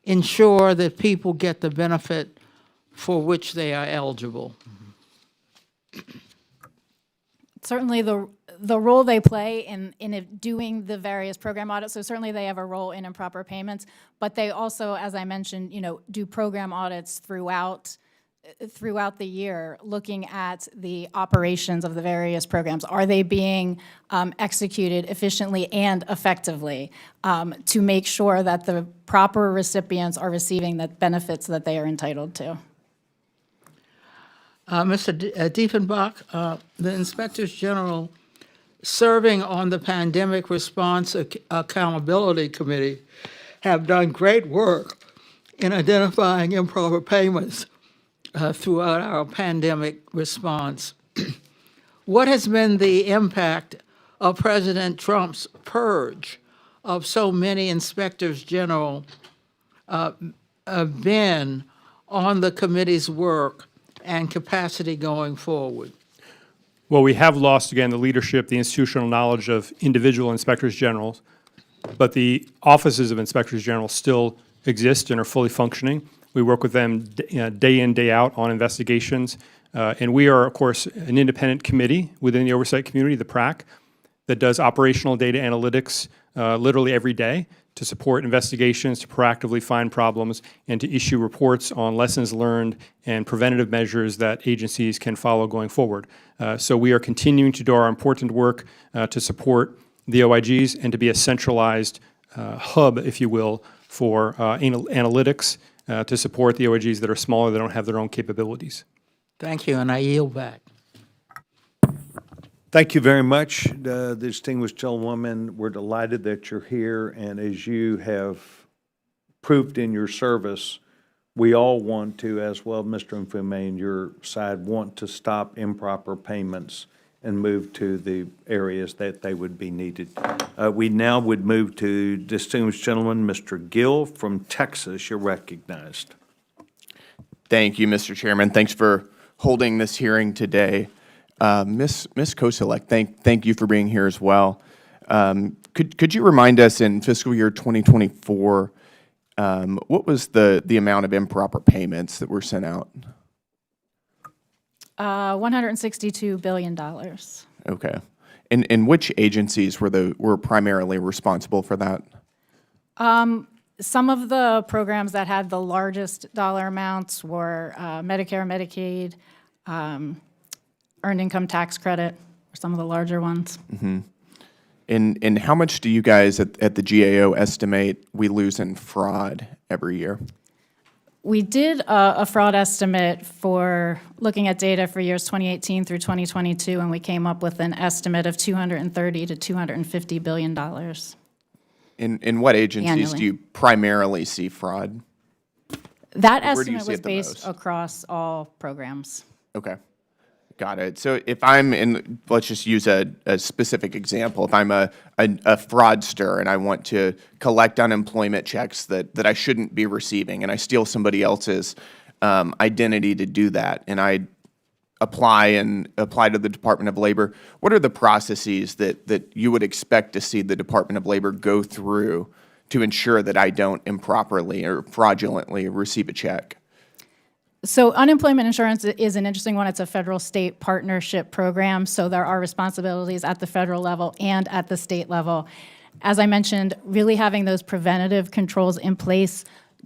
ensure that people get the benefit for which they are eligible? Certainly the role they play in doing the various program audits, so certainly they have a role in improper payments, but they also, as I mentioned, do program audits throughout the year, looking at the operations of the various programs. Are they being executed efficiently and effectively to make sure that the proper recipients are receiving the benefits that they are entitled to? Mr. Diefenbach, the Inspectors General serving on the Pandemic Response Accountability Committee have done great work in identifying improper payments throughout our pandemic response. What has been the impact of President Trump's purge of so many Inspectors General been on the committee's work and capacity going forward? Well, we have lost, again, the leadership, the institutional knowledge of individual Inspectors Generals, but the offices of Inspectors General still exist and are fully functioning. We work with them day in, day out on investigations. And we are, of course, an independent committee within the oversight community, the PRAC, that does operational data analytics literally every day to support investigations, to proactively find problems, and to issue reports on lessons learned and preventative measures that agencies can follow going forward. So we are continuing to do our important work to support the OIGs and to be a centralized hub, if you will, for analytics to support the OIGs that are smaller, that don't have their own capabilities. Thank you, and I yield back. Thank you very much, the distinguished gentlewoman. We're delighted that you're here, and as you have proved in your service, we all want to, as well, Mr. Mfume and your side, want to stop improper payments and move to the areas that they would be needed. We now would move to distinguished gentleman, Mr. Gill from Texas. You're recognized. Thank you, Mr. Chairman. Thanks for holding this hearing today. Ms. Koselleck, thank you for being here as well. Could you remind us in fiscal year 2024, what was the amount of improper payments that were sent out? $162 billion. Okay. And which agencies were primarily responsible for that? Some of the programs that had the largest dollar amounts were Medicare, Medicaid, Earned Income Tax Credit, were some of the larger ones. And how much do you guys at the GAO estimate we lose in fraud every year? We did a fraud estimate for looking at data for years 2018 through 2022, and we came up with an estimate of $230 to $250 billion. In what agencies Annually. do you primarily see fraud? That Where do you estimate see was it the based most? across all programs. Okay, got it. So if I'm in, let's just use a specific example. If I'm a fraudster and I want to collect unemployment checks that I shouldn't be receiving, and I steal somebody else's identity to do that, and I apply to the Department of Labor, what are the processes that you would expect to see the Department of Labor go through to ensure that I don't improperly or fraudulently receive a check? So unemployment insurance is an interesting one. It's a federal-state partnership program, so there are responsibilities at the federal level and at the state level. As I mentioned, really having those preventative controls in place,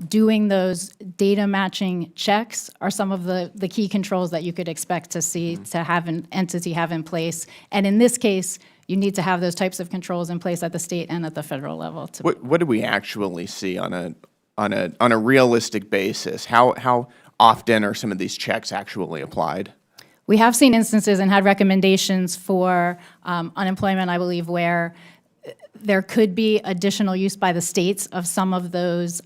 doing those data matching checks are some of the key controls that you could expect to see to have an entity have in place. And in this case, you need to have those types of controls in place at the state and at the federal level. What do we actually see on a realistic basis? How often are some of these checks actually applied? We have seen instances and had recommendations for unemployment, I believe, where there could be additional use by the states of some of those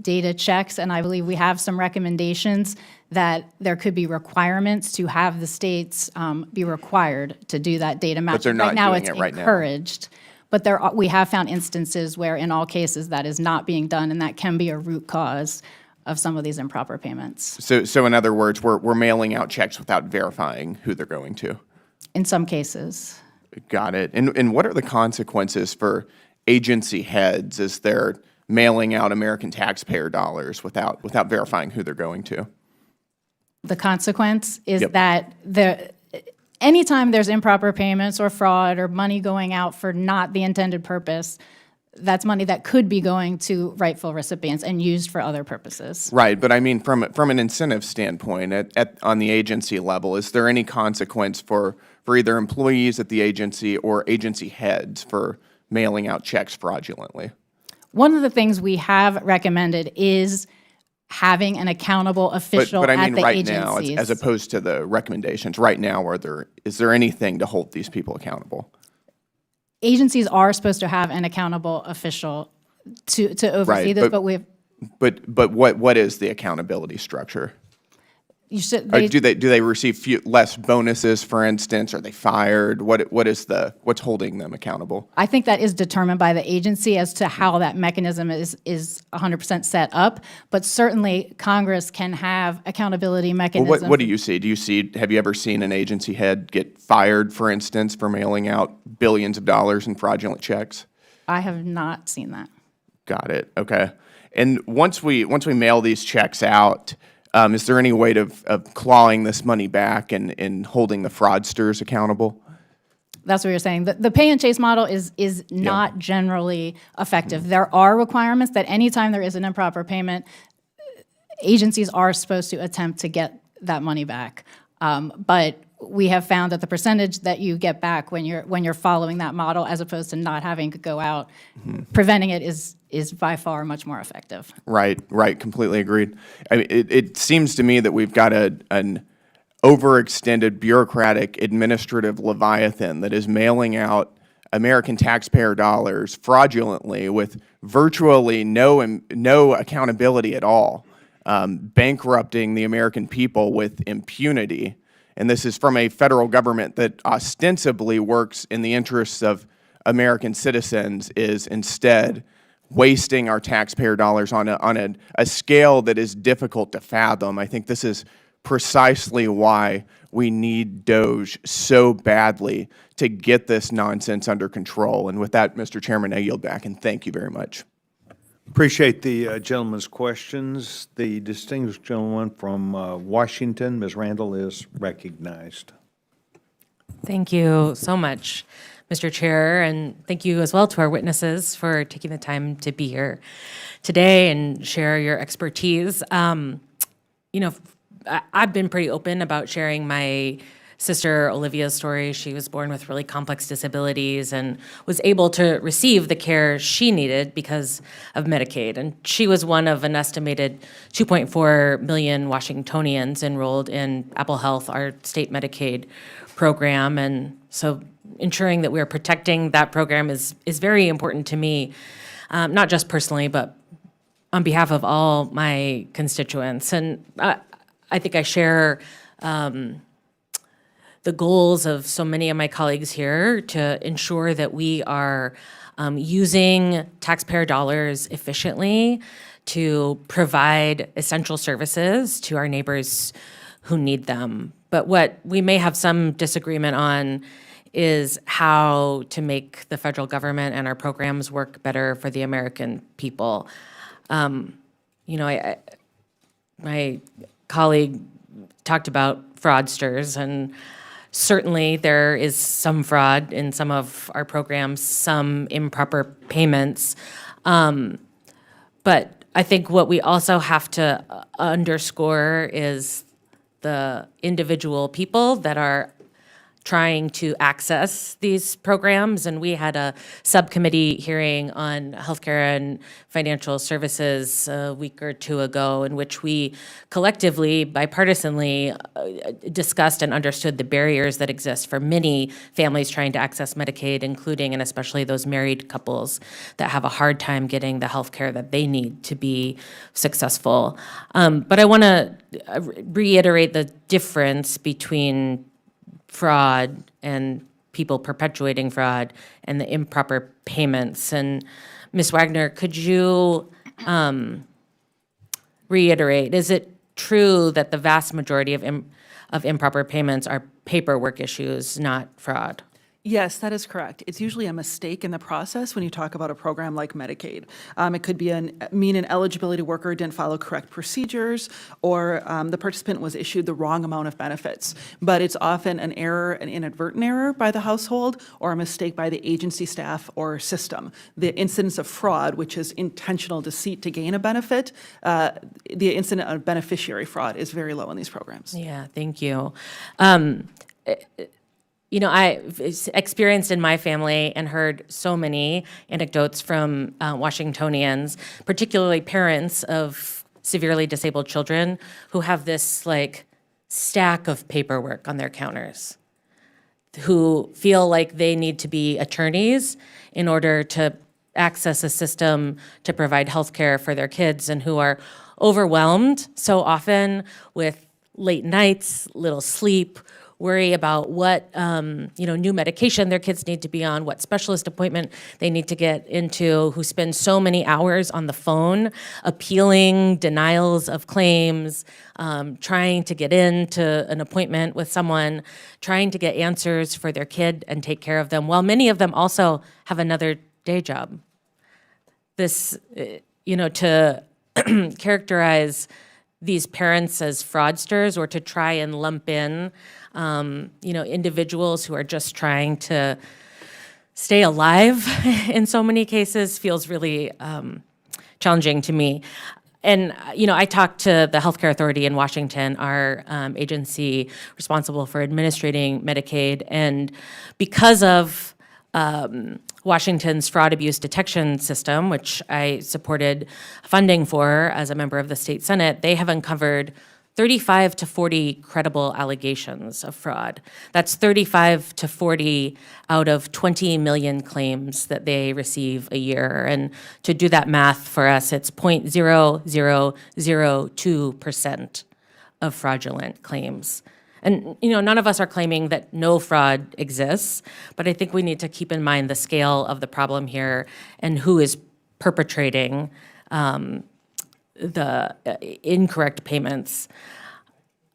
data checks, and I believe we have some recommendations that there could be requirements to have the states be required to do that data matching. they're not right now, doing it's it right now. encouraged, but we have found instances where, in all cases, that is not being done, and that can be a root cause of some of these improper payments. So in other words, we're mailing out checks without verifying who they're going to. In some cases. Got it. And what are the consequences for agency heads as they're mailing out American taxpayer dollars without verifying who they're going to? The consequence is Yep. that anytime there's improper payments or fraud or money going out for not the intended purpose, that's money that could be going to rightful recipients and used for other purposes. Right, but I mean, from an incentive standpoint, on the agency level, is there any consequence for either employees at the agency or agency heads for mailing out checks fraudulently? One of the things we have recommended is having an accountable official But I at mean, the right agencies. now, as opposed to the recommendations, right now, is there anything to hold these people accountable? Agencies are supposed to have an accountable official to oversee Right, this, but we have, But what is the accountability structure? you should, Or do they receive less bonuses, for instance? Are they fired? What's holding them accountable? I think that is determined by the agency as to how that mechanism is 100% set up, but certainly Congress can have accountability Well, mechanisms. what do you see? Have you ever seen an agency head get fired, for instance, for mailing out billions of dollars in fraudulent checks? I have not seen that. Got it. Okay. And once we mail these checks out, is there any way of clawing this money back and holding the fraudsters accountable? That's what you're saying. The pay and chase model is not generally effective. There are requirements that anytime there is an improper payment, agencies are supposed to attempt to get that money back. But we have found that the percentage that you get back when you're following that model, as opposed to not having to go out, preventing it is by far much more effective. Right. Completely agreed. I mean, it seems to me that we've got an overextended bureaucratic administrative leviathan that is mailing out American taxpayer dollars fraudulently with virtually no accountability at all, bankrupting the American people with impunity. And this is from a federal government that ostensibly works in the interests of American citizens, is instead wasting our taxpayer dollars on a scale that is difficult to fathom. I think this is precisely why we need DOJ so badly to get this nonsense under control. And with that, Mr. Chairman, I yield back, and thank you very much. Appreciate the gentleman's questions. The distinguished gentleman from Washington, Ms. Randall, is recognized. Thank you so much, Mr. Chair, and thank you as well to our witnesses for taking the time to be here today and share your expertise. I've been pretty open about sharing my sister Olivia's story. She was born with really complex disabilities and was able to receive the care she needed because of Medicaid. And she was one of an estimated 2.4 million Washingtonians enrolled in Apple Health, our state Medicaid program. And so ensuring that we're protecting that program is very important to me, not just personally, but on behalf of all my constituents. And I think I share the goals of so many of my colleagues here to ensure that we are using taxpayer dollars efficiently to provide essential services to our neighbors who need them. But what we may have some disagreement on is how to make the federal government and our programs work better for the American people. My colleague talked about fraudsters, and certainly there is some fraud in some of our programs, some improper payments. But I think what we also have to underscore is the individual people that are trying to access these programs. And we had a subcommittee hearing on healthcare and financial services a week or two ago, in which we collectively, bipartisanly, discussed and understood the barriers that exist for many families trying to access Medicaid, including and especially those married couples that have a hard time getting the healthcare that they need to be successful. But I want to reiterate the difference between fraud and people perpetuating fraud and the improper payments. And Ms. Wagner, could you reiterate, is it true that the vast majority of improper payments are paperwork issues, not fraud? Yes, that is correct. It's usually a mistake in the process when you talk about a program like Medicaid. It could be an eligibility worker didn't follow correct procedures, or the participant was issued the wrong amount of benefits. But it's often an error, an inadvertent error by the household, or a mistake by the agency staff or system. The incidence of fraud, which is intentional deceit to gain a benefit, the incidence of beneficiary fraud is very low in these programs. Yeah, thank you. I've experienced in my family and heard so many anecdotes from Washingtonians, particularly parents of severely disabled children, who have this stack of paperwork on their counters, who feel like they need to be attorneys in order to access a system to provide health care for their kids, and who are overwhelmed so often with late nights, little sleep, worry about what new medication their kids need to be on, what specialist appointment they need to get into, who spend so many hours on the phone appealing denials of claims, trying to get into an appointment with someone, trying to get answers for their kid and take care of them, while many of them also have another day job. This, to characterize these parents as fraudsters, or to try and lump in individuals who are just trying to stay alive in so many cases, feels really challenging to me. And, I talked to the Healthcare Authority in Washington, our agency responsible for administrating Medicaid, and because of Washington's fraud abuse detection system, which I supported funding for as a member of the state Senate, they have uncovered 35 to 40 credible allegations of fraud. That's 35 to 40 out of 20 million claims that they receive a year. And to do that math for us, it's 0.0002% of fraudulent claims. And, none of us are claiming that no fraud exists, but I think we need to keep in mind the scale of the problem here and who is perpetrating the incorrect payments.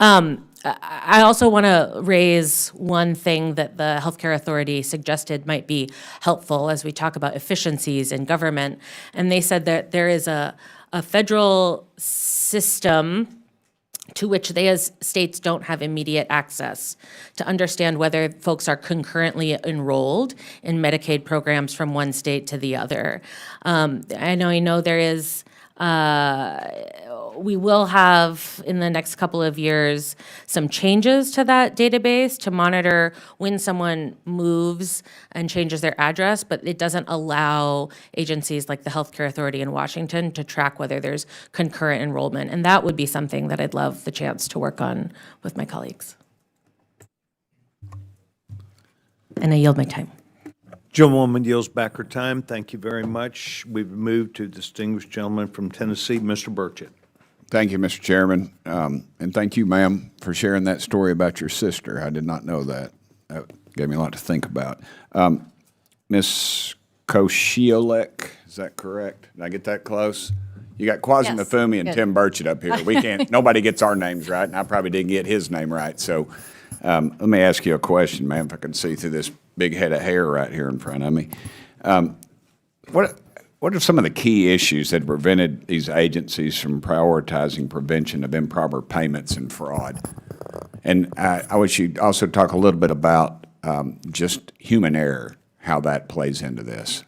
I also want to raise one thing that the Healthcare Authority suggested might be helpful as we talk about efficiencies in government. And they said that there is a federal system to which they as states don't have immediate access, to understand whether folks are concurrently enrolled in Medicaid programs from one state to the other. I know there is, we will have in the next couple of years some changes to that database to monitor when someone moves and changes their address, but it doesn't allow agencies like the Healthcare Authority in Washington to track whether there's concurrent enrollment. And that would be something that I'd love the chance to work on with my colleagues. And I yield my time. Gentlewoman yields back her time. Thank you very much. We've moved to distinguished gentleman from Tennessee, Mr. Burchett. Thank you, Mr. Chairman. And thank you, ma'am, for sharing that story about your sister. I did not know that. That gave me a lot to think about. Ms. Koscielek, is that correct? Did I get that close? You got Quasi Yes. Mafumi and Good. Tim Burchett up here. We can't, nobody gets our names right, and I probably didn't get his name right. So let me ask you a question, ma'am, if I can see through this big head of hair right here in front of me. What are some of the key issues that prevented these agencies from prioritizing prevention of improper payments and fraud? And I wish you'd also talk a little bit about just human error, how that plays into this.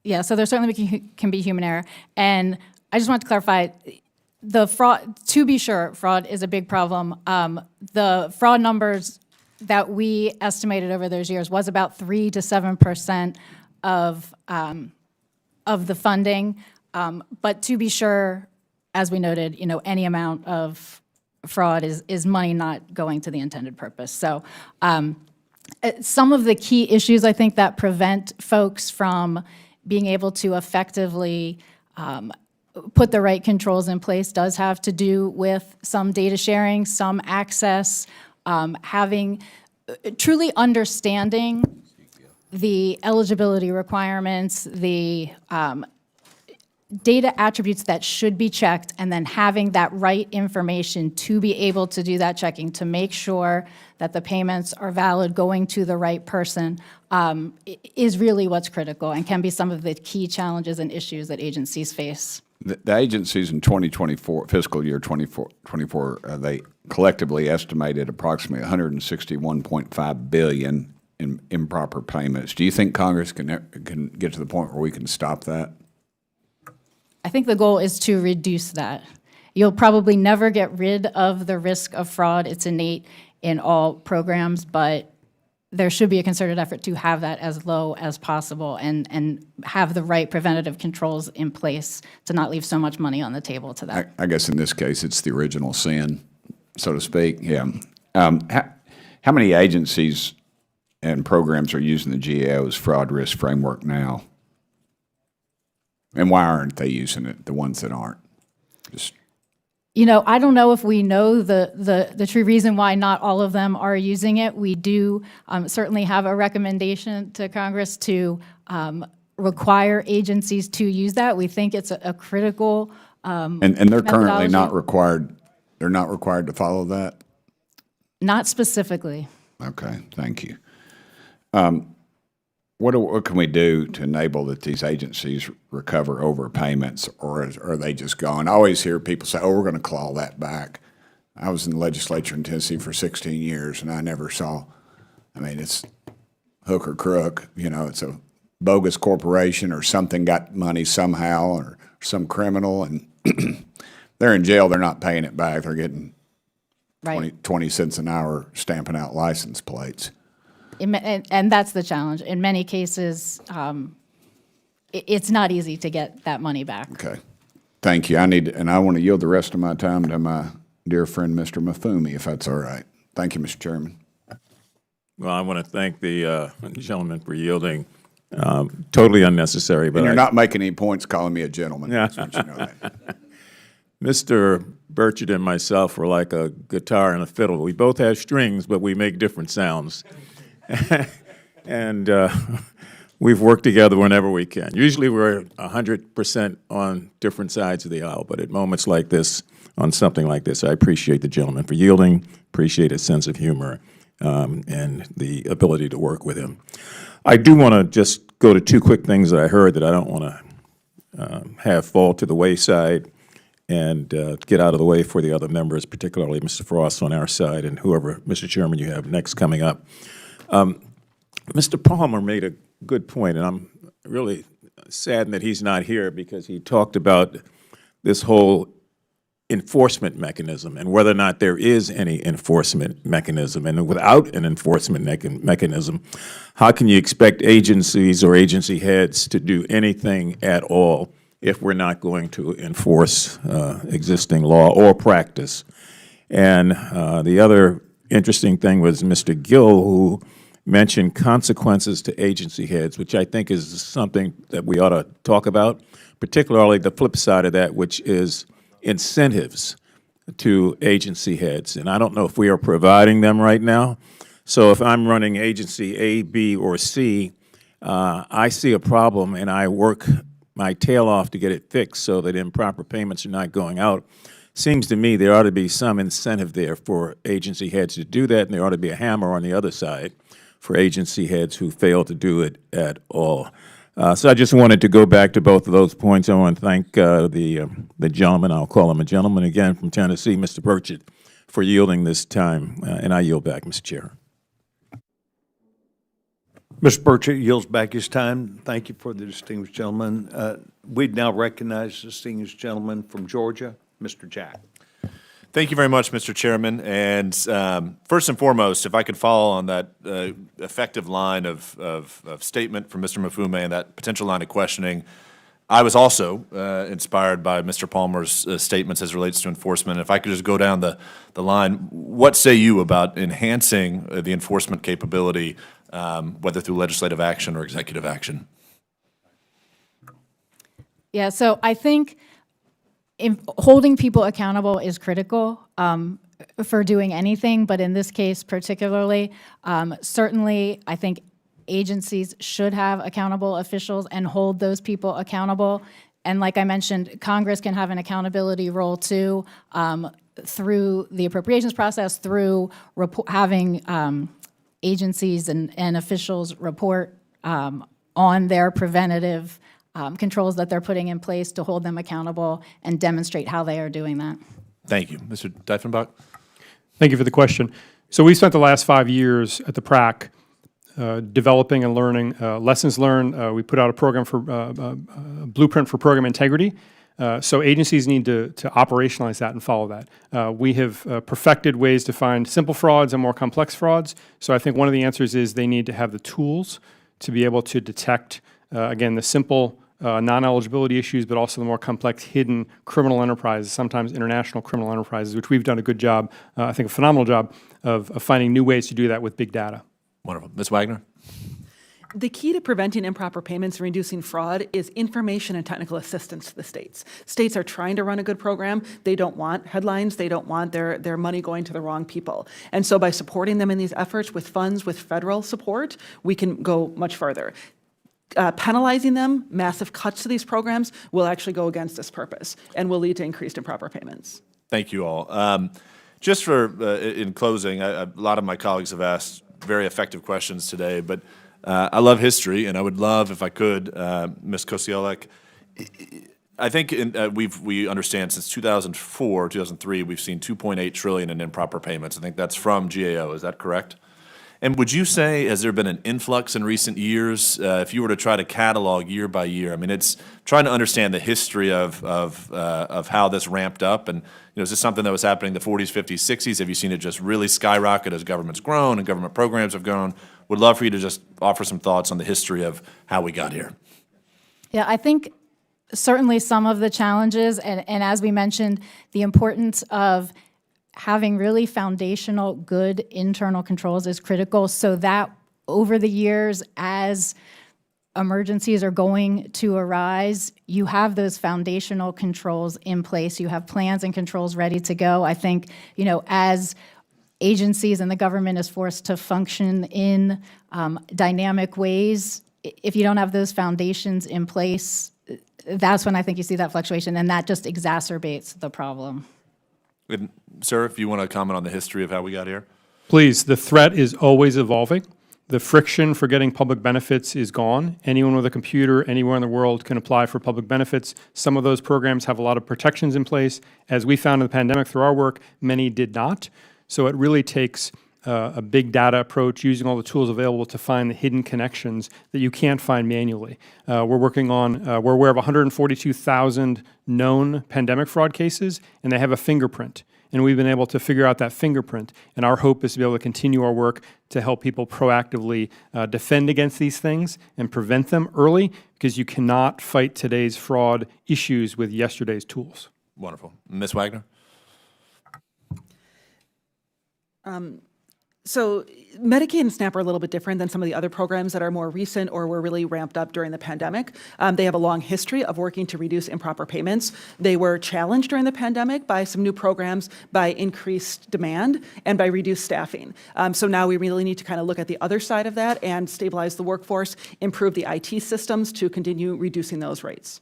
Yeah, so there certainly can be human error. And I just want to clarify, the fraud, to be sure, fraud is a big problem. The fraud numbers that we estimated over those years was about 3 to 7% of the funding. But to be sure, as we noted, any amount of fraud is money not going to the intended purpose. So some of the key issues, I think, that prevent folks from being able to effectively put the right controls in place does have to do with some data sharing, some access, truly understanding the eligibility requirements, the data attributes that should be checked, and then having that right information to be able to do that checking to make sure that the payments are valid, going to the right person, is really what's critical and can be some of the key challenges and issues that agencies face. The agencies in 2024, fiscal year 24, they collectively estimated approximately $161.5 billion in improper payments. Do you think Congress can get to the point where we can stop that? I think the goal is to reduce that. You'll probably never get rid of the risk of fraud. It's innate in all programs, but there should be a concerted effort to have that as low as possible and have the right preventative controls in place to not leave so much money on the table to that. I guess in this case, it's the original sin, so to speak. Yeah. How many agencies and programs are using the GAO's fraud risk framework now? And why aren't they using it, the ones that aren't? Just I don't know if we know the true reason why not all of them are using it. We do certainly have a recommendation to Congress to require agencies to use that. We think it's a critical and they're currently methodology. not required. They're not required to follow that? Not specifically. Okay, thank you. What can we do to enable that these agencies recover overpayments, or are they just gone? I always hear people say, oh, we're going to claw that back. I was in the legislature in Tennessee for 16 years, and I never saw, it's hook or crook. It's a bogus corporation or something got money somehow or some criminal, and they're in jail. They're not paying it back. They're getting Right. 20 cents an hour stamping out license plates. And that's the challenge. In many cases, it's not easy to get that money back. Okay. Thank you. I want to yield the rest of my time to my dear friend, Mr. Mafumi, if that's all right. Thank you, Mr. Chairman. Well, I want to thank the gentleman for yielding. Totally unnecessary, but And you're not making any points calling me a gentleman. Yeah. Just want you to know that. Mr. Burchett and myself were like a guitar and a fiddle. We both have strings, but we make different sounds. And we've worked together whenever we can. Usually we're 100% on different sides of the aisle, but at moments like this, on something like this, I appreciate the gentleman for yielding, appreciate his sense of humor, and the ability to work with him. I do want to just go to two quick things that I heard that I don't want to have fall to the wayside. and get out of the way for the other members, particularly Mr. Frost on our side and whoever, Mr. Chairman, you have next coming up. Mr. Palmer made a good point, and I'm really saddened that he's not here because he talked about this whole enforcement mechanism and whether or not there is any enforcement mechanism. And without an enforcement mechanism, how can you expect agencies or agency heads to do anything at all if we're not going to enforce existing law or practice? And the other interesting thing was Mr. Gill, who mentioned consequences to agency heads, which I think is something that we ought to talk about, particularly the flip side of that, which is incentives to agency heads. And I don't know if we are providing them right now. So if I'm running agency A, B, or C, I see a problem and I work my tail off to get it fixed so that improper payments are not going out. Seems to me there ought to be some incentive there for agency heads to do that, and there ought to be a hammer on the other side for agency heads who fail to do it at all. So I just wanted to go back to both of those points. I want to thank the gentleman, I'll call him a gentleman again, from Tennessee, Mr. Burchett, for yielding this time, and I yield back, Mr. Chair. Mr. Burchett yields back his time. Thank you for the distinguished gentleman. We'd now recognize the distinguished gentleman from Georgia, Mr. Jack. Thank you very much, Mr. Chairman. And first and foremost, if I could follow on that effective line of statement from Mr. Maffume and that potential line of questioning, I was also inspired by Mr. Palmer's statements as it relates to enforcement. If I could just go down the line, what say you about enhancing the enforcement capability, whether through legislative action or executive action? Yeah, so I think holding people accountable is critical for doing anything, but in this case particularly, certainly I think agencies should have accountable officials and hold those people accountable. And like I mentioned, Congress can have an accountability role too, through the appropriations process, through having agencies and officials report on their preventative controls that they're putting in place to hold them accountable and demonstrate how they are doing that. Thank you. Mr. Diefenbach? Thank you for the question. So we spent the last 5 years at the PRAC developing and learning lessons learned. We put out a program for blueprint for program integrity. So agencies need to operationalize that and follow that. We have perfected ways to find simple frauds and more complex frauds. So I think one of the answers is they need to have the tools to be able to detect, again, the simple non-eligibility issues, but also the more complex hidden criminal enterprises, sometimes international criminal enterprises, which we've done a good job, I think a phenomenal job, of finding new ways to do that with big data. Wonderful. Ms. Wagner? The key to preventing improper payments and reducing fraud is information and technical assistance to the states. States are trying to run a good program. They don't want headlines. They don't want their money going to the wrong people. And so by supporting them in these efforts with funds, with federal support, we can go much further. Penalizing them, massive cuts to these programs, will actually go against this purpose and will lead to increased improper payments. Thank you all. Just for, in closing, a lot of my colleagues have asked very effective questions today, but I love history, and I would love, if I could, Ms. Kosiolek, I think we understand since 2004, 2003, we've seen $2.8 trillion in improper payments. I think that's from GAO. Is that correct? And would you say, has there been an influx in recent years? If you were to try to catalog year by year, I mean, it's trying to understand the history of how this ramped up. And is this something that was happening in the 40s, 50s, 60s? Have you seen it just really skyrocket as government's grown and government programs have grown? Would love for you to just offer some thoughts on the history of how we got here. Yeah, I think certainly some of the challenges, and as we mentioned, the importance of having really foundational, good internal controls is critical, so that over the years, as emergencies are going to arise, you have those foundational controls in place. You have plans and controls ready to go. I think, as agencies and the government is forced to function in dynamic ways, if you don't have those foundations in place, that's when I think you see that fluctuation, and that just exacerbates the problem. And, sir, if you want to comment on the history of how we got here. Please, the threat is always evolving. The friction for getting public benefits is gone. Anyone with a computer anywhere in the world can apply for public benefits. Some of those programs have a lot of protections in place. As we found in the pandemic through our work, many did not. So it really takes a big data approach, using all the tools available to find the hidden connections that you can't find manually. We're aware of 142,000 known pandemic fraud cases, and they have a fingerprint. And we've been able to figure out that fingerprint. And our hope is to be able to continue our work to help people proactively defend against these things and prevent them early, because you cannot fight today's fraud issues with yesterday's tools. Wonderful. Ms. Wagner? So Medicaid and SNAP are a little bit different than some of the other programs that are more recent or were really ramped up during the pandemic. They have a long history of working to reduce improper payments. They were challenged during the pandemic by some new programs, by increased demand, and by reduced staffing. So now we really need to kind of look at the other side of that and stabilize the workforce, improve the IT systems to continue reducing those rates.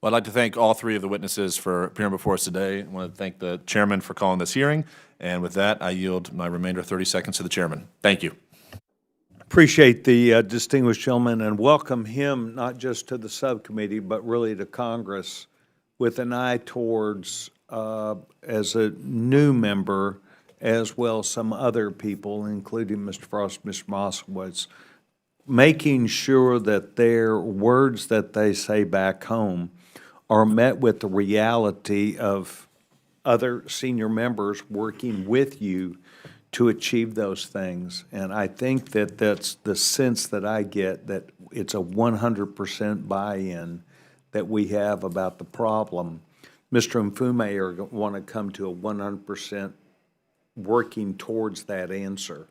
Well, I'd like to thank all three of the witnesses for appearing before us today. I want to thank the chairman for calling this hearing. And with that, I yield my remainder 30 seconds to the chairman. Thank you. Appreciate the distinguished gentleman and welcome him not just to the subcommittee, but really to Congress with an eye towards, as a new member, as well as some other people, including Mr. Frost, Mr. Moskowitz, making sure that their words that they say back home are met with the reality of other senior members working with you to achieve those things. And I think that that's the sense that I get, that it's a 100% buy-in that we have about the problem. Mr. Mfume are want to come to a 100% working towards that answer.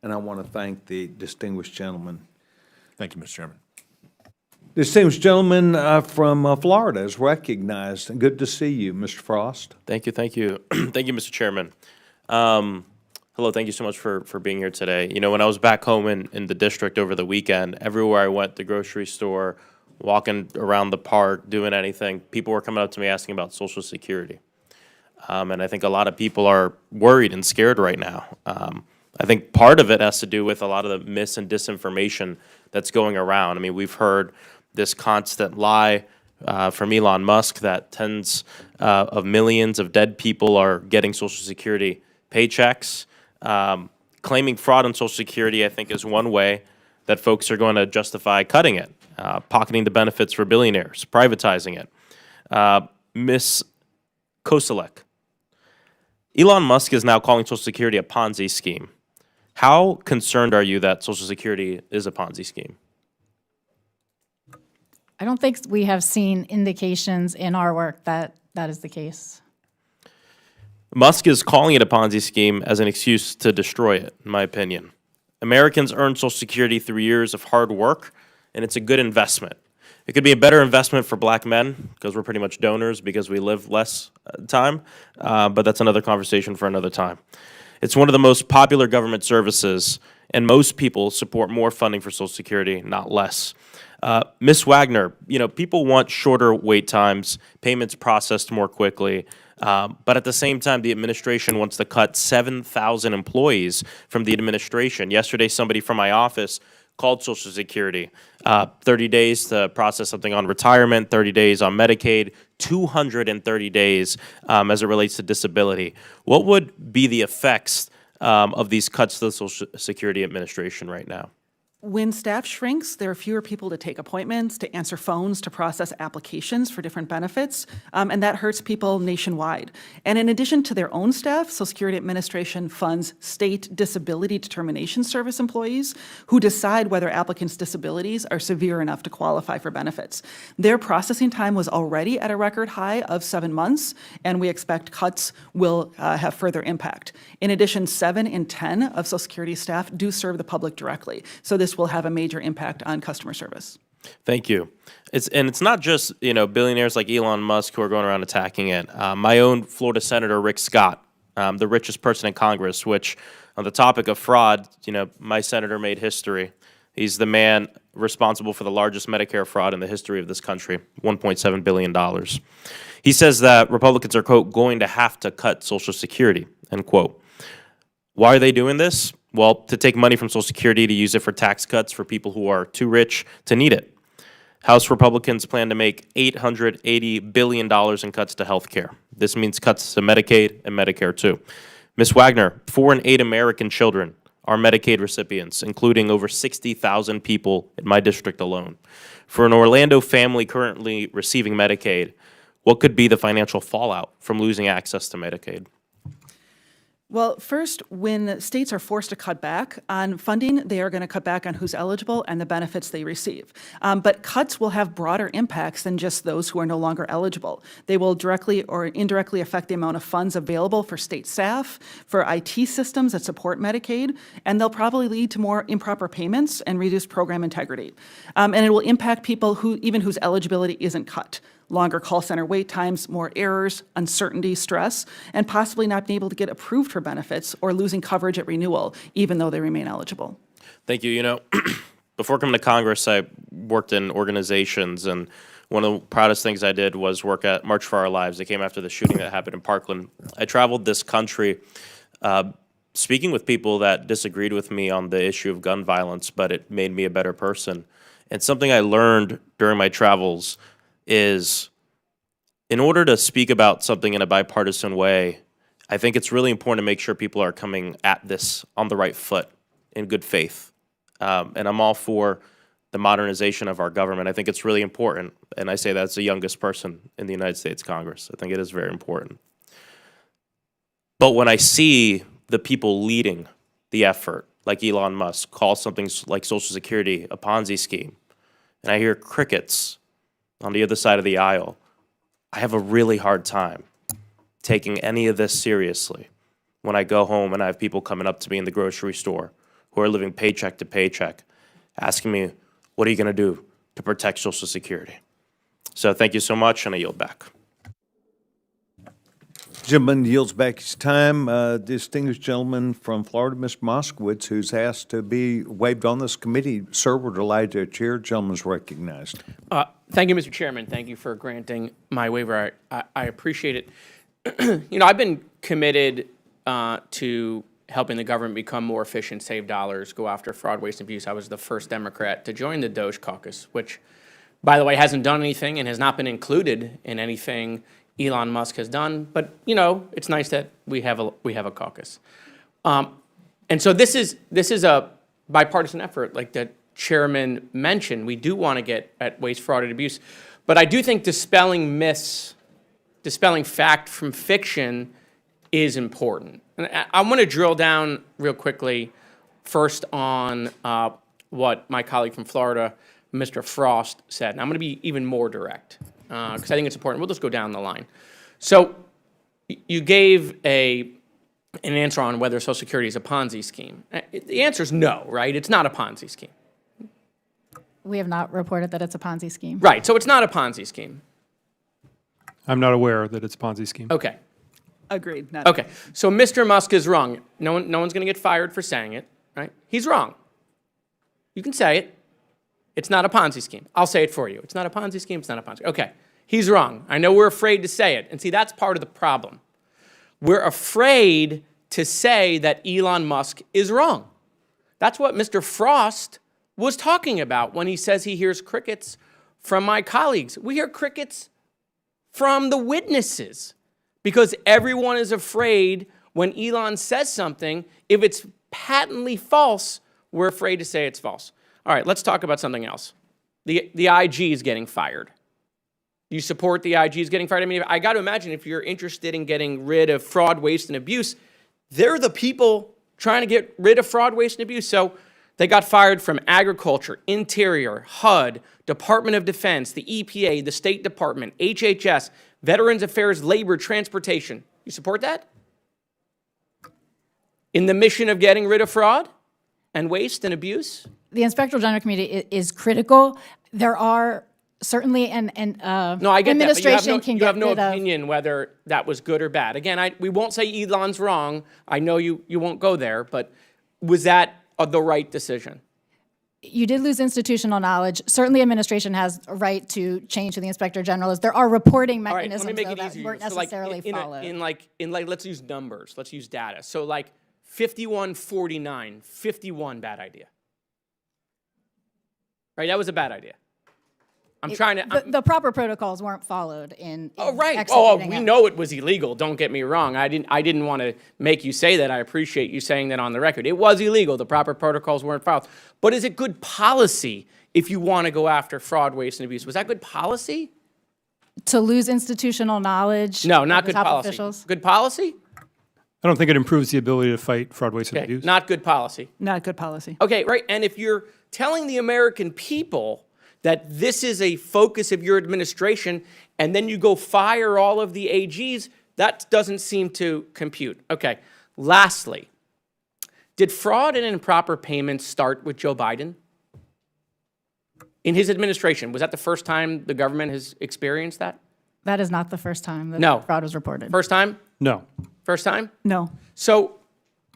And I want to thank the distinguished gentleman. Thank you, Mr. Chairman. Distinguished gentleman from Florida is recognized. Good to see you, Mr. Frost. Thank you, thank you. Thank you, Mr. Chairman. Hello, thank you so much for being here today. You know, when I was back home in the district over the weekend, everywhere I went, the grocery store, walking around the park, doing anything, people were coming up to me asking about Social Security. And I think a lot of people are worried and scared right now. I think part of it has to do with a lot of the mis and disinformation that's going around. I mean, we've heard this constant lie from Elon Musk that tens of millions of dead people are getting Social Security paychecks. Claiming fraud on Social Security, I think, is one way that folks are going to justify cutting it, pocketing the benefits for billionaires, privatizing it. Ms. Koselleck, Elon Musk is now calling Social Security a Ponzi scheme. How concerned are you that Social Security is a Ponzi scheme? I don't think we have seen indications in our work that that is the case. Musk is calling it a Ponzi scheme as an excuse to destroy it, in my opinion. Americans earn Social Security through years of hard work, and it's a good investment. It could be a better investment for black men, because we're pretty much donors because we live less time, but that's another conversation for another time. It's one of the most popular government services, and most people support more funding for Social Security, not less. Ms. Wagner, you know, people want shorter wait times, payments processed more quickly, but at the same time, the administration wants to cut 7,000 employees from the administration. Yesterday, somebody from my office called Social Security, 30 days to process something on retirement, 30 days on Medicaid, 230 days as it relates to disability. What would be the effects of these cuts to the Social Security Administration right now? When staff shrinks, there are fewer people to take appointments, to answer phones, to process applications for different benefits, and that hurts people nationwide. And in addition to their own staff, Social Security Administration funds state disability determination service employees who decide whether applicants' disabilities are severe enough to qualify for benefits. Their processing time was already at a record high of 7 months, and we expect cuts will have further impact. In addition, 7 in 10 of Social Security staff do serve the public directly. So this will have a major impact on customer service. Thank you. It's not just, you know, billionaires like Elon Musk who are going around attacking it. My own Florida Senator Rick Scott, the richest person in Congress, which on the topic of fraud, you know, my senator made history. He's the man responsible for the largest Medicare fraud in the history of this country, $1.7 billion. He says that Republicans are, quote, going to have to cut Social Security, end quote. Why are they doing this? Well, to take money from Social Security to use it for tax cuts for people who are too rich to need it. House Republicans plan to make $880 billion in cuts to health care. This means cuts to Medicaid and Medicare, too. Ms. Wagner, 4 in 8 American children are Medicaid recipients, including over 60,000 people in my district alone. For an Orlando family currently receiving Medicaid, what could be the financial fallout from losing access to Medicaid? Well, first, when states are forced to cut back on funding, they are going to cut back on who's eligible and the benefits they receive. But cuts will have broader impacts than just those who are no longer eligible. They will directly or indirectly affect the amount of funds available for state staff, for IT systems that support Medicaid, and they'll probably lead to more improper payments and reduced program integrity. And it will impact people whose eligibility isn't cut. Longer call center wait times, more errors, uncertainty, stress, and possibly not being able to get approved for benefits or losing coverage at renewal, even though they remain eligible. Thank you. You know, before coming to Congress, I worked in organizations, and one of the proudest things I did was work at March for Our Lives. They came after the shooting that happened in Parkland. I traveled this country speaking with people that disagreed with me on the issue of gun violence, but it made me a better person. And something I learned during my travels is in order to speak about something in a bipartisan way, I think it's really important to make sure people are coming at this on the right foot, in good faith. And I'm all for the modernization of our government. I think it's really important, and I say that as the youngest person in the United States Congress. I think it is very important. But when I see the people leading the effort, like Elon Musk, call something like Social Security a Ponzi scheme, and I hear crickets on the other side of the aisle, I have a really hard time taking any of this seriously when I go home and I have people coming up to me in the grocery store who are living paycheck to paycheck, asking me, what are you going to do to protect Social Security? So thank you so much, and I yield back. Gentleman yields back his time. Distinguished gentleman from Florida, Mr. Moskowitz, who's asked to be waived on this committee. Sir, we're delighted to chair. Gentleman's recognized. Thank you, Mr. Chairman. Thank you for granting my waiver. I appreciate it. You know, I've been committed to helping the government become more efficient, save dollars, go after fraud, waste, and abuse. I was the first Democrat to join the Doge caucus, which, by the way, hasn't done anything and has not been included in anything Elon Musk has done. But, you know, it's nice that we have a caucus. And so this is a bipartisan effort, like the chairman mentioned. We do want to get at waste, fraud, and abuse. But I do think dispelling myths, dispelling fact from fiction is important. And I want to drill down real quickly first on what my colleague from Florida, Mr. Frost, said. And I'm going to be even more direct because I think it's important. We'll just go down the line. So you gave an answer on whether Social Security is a Ponzi scheme. The answer is no, right? It's not a Ponzi scheme. We have not reported that it's a Ponzi scheme. Right, so it's not a Ponzi scheme. I'm not aware that it's a Ponzi scheme. Okay. Agreed. Okay, so Mr. Musk is wrong. No one's going to get fired for saying it, right? He's wrong. You can say it. It's not a Ponzi scheme. I'll say it for you. It's not a Ponzi scheme. It's not a Ponzi. Okay, he's wrong. I know we're afraid to say it. And see, that's part of the problem. We're afraid to say that Elon Musk is wrong. That's what Mr. Frost was talking about when he says he hears crickets from my colleagues. We hear crickets from the witnesses because everyone is afraid when Elon says something, if it's patently false, we're afraid to say it's false. All right, let's talk about something else. The IG is getting fired. Do you support the IG is getting fired? I mean, I got to imagine if you're interested in getting rid of fraud, waste, and abuse, they're the people trying to get rid of fraud, waste, and abuse. So they got fired from Agriculture, Interior, HUD, Department of Defense, the EPA, the State Department, HHS, Veterans Affairs, Labor, Transportation. You support that? In the mission of getting rid of fraud and waste and abuse? The Inspector General Committee is critical. There are certainly no, I get administration that, but can you have get no rid of. opinion whether that was good or bad. Again, we won't say Elon's wrong. I know you won't go there, but was that the right decision? You did lose institutional knowledge. Certainly, administration has a right to change to the Inspector General. There are reporting All right, mechanisms let me make though, it that easier. weren't So, like, necessarily followed. in like let's use numbers. Let's use data. So like 51-49, 51 bad idea. Right, that was a bad idea. I'm trying to. The proper protocols weren't followed in Oh, right. executing We it. know it was illegal. Don't get me wrong. I didn't want to make you say that. I appreciate you saying that on the record. It was illegal. The proper protocols weren't followed. But is it good policy if you want to go after fraud, waste, and abuse? Was that good policy? To lose institutional knowledge. No, of not the good top policy. officials. Good policy? I don't think it improves the ability to fight fraud, waste, and Okay, abuse. not good policy. Not good policy. Okay, right. And if you're telling the American people that this is a focus of your administration, and then you go fire all of the AGs, that doesn't seem to compute. Okay, lastly, did fraud and improper payments start with Joe Biden? In his administration, was that the first time the government has experienced that? That is not the first time that No. fraud was reported. First time? No. First time? No. So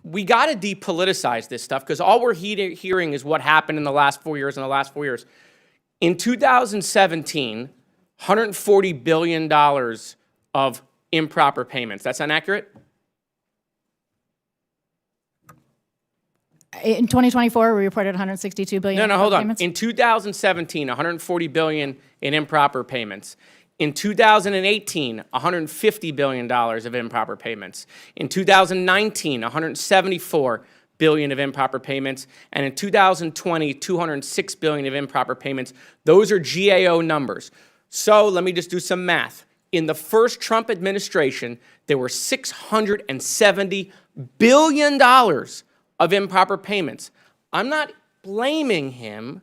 we got to depoliticize this stuff because all we're hearing is what happened in the last 4 years and the last 4 years. In 2017, $140 billion of improper payments. That's inaccurate? In 2024, we reported 162 billion. No, hold on. payments. In 2017, 140 billion in improper payments. In 2018, $150 billion of improper payments. In 2019, $174 billion of improper payments. And in 2020, $206 billion of improper payments. Those are GAO numbers. So let me just do some math. In the first Trump administration, there were $670 billion of improper payments. I'm not blaming him,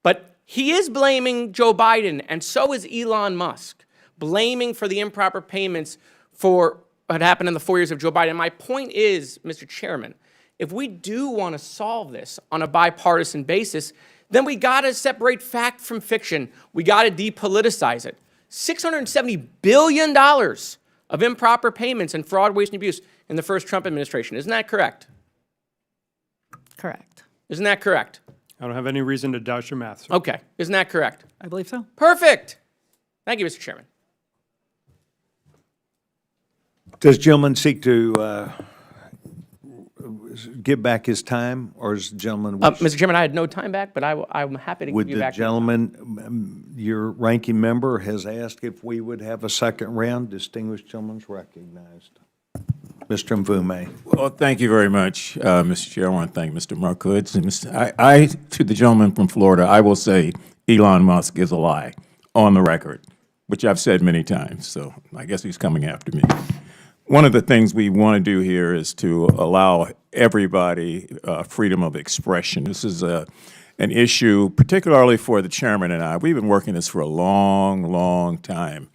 but he is blaming Joe Biden, and so is Elon Musk, blaming for the improper payments for what happened in the 4 years of Joe Biden. My point is, Mr. Chairman, if we do want to solve this on a bipartisan basis, then we got to separate fact from fiction. We got to depoliticize it. $670 billion of improper payments and fraud, waste, and abuse in the first Trump administration. Isn't that correct? Correct. Isn't that correct? I don't have any reason to doubt your math, sir. Okay. Isn't that correct? I believe so. Perfect. Thank you, Mr. Chairman. Does the gentleman seek to give back his time, or is the gentleman? Mr. Chairman, I had no time back, but I'm happy to give Would you the back. gentleman, your ranking member has asked if we would have a second round. Distinguished gentleman's recognized. Mr. Mvume. Well, thank you very much, Mr. Chair. I want to thank Mr. Markowitz. And I, to the gentleman from Florida, I will say Elon Musk is a lie on the record, which I've said many times. So I guess he's coming after me. One of the things we want to do here is to allow everybody freedom of expression. This is an issue, particularly for the chairman and I. We've been working this for a long, long time.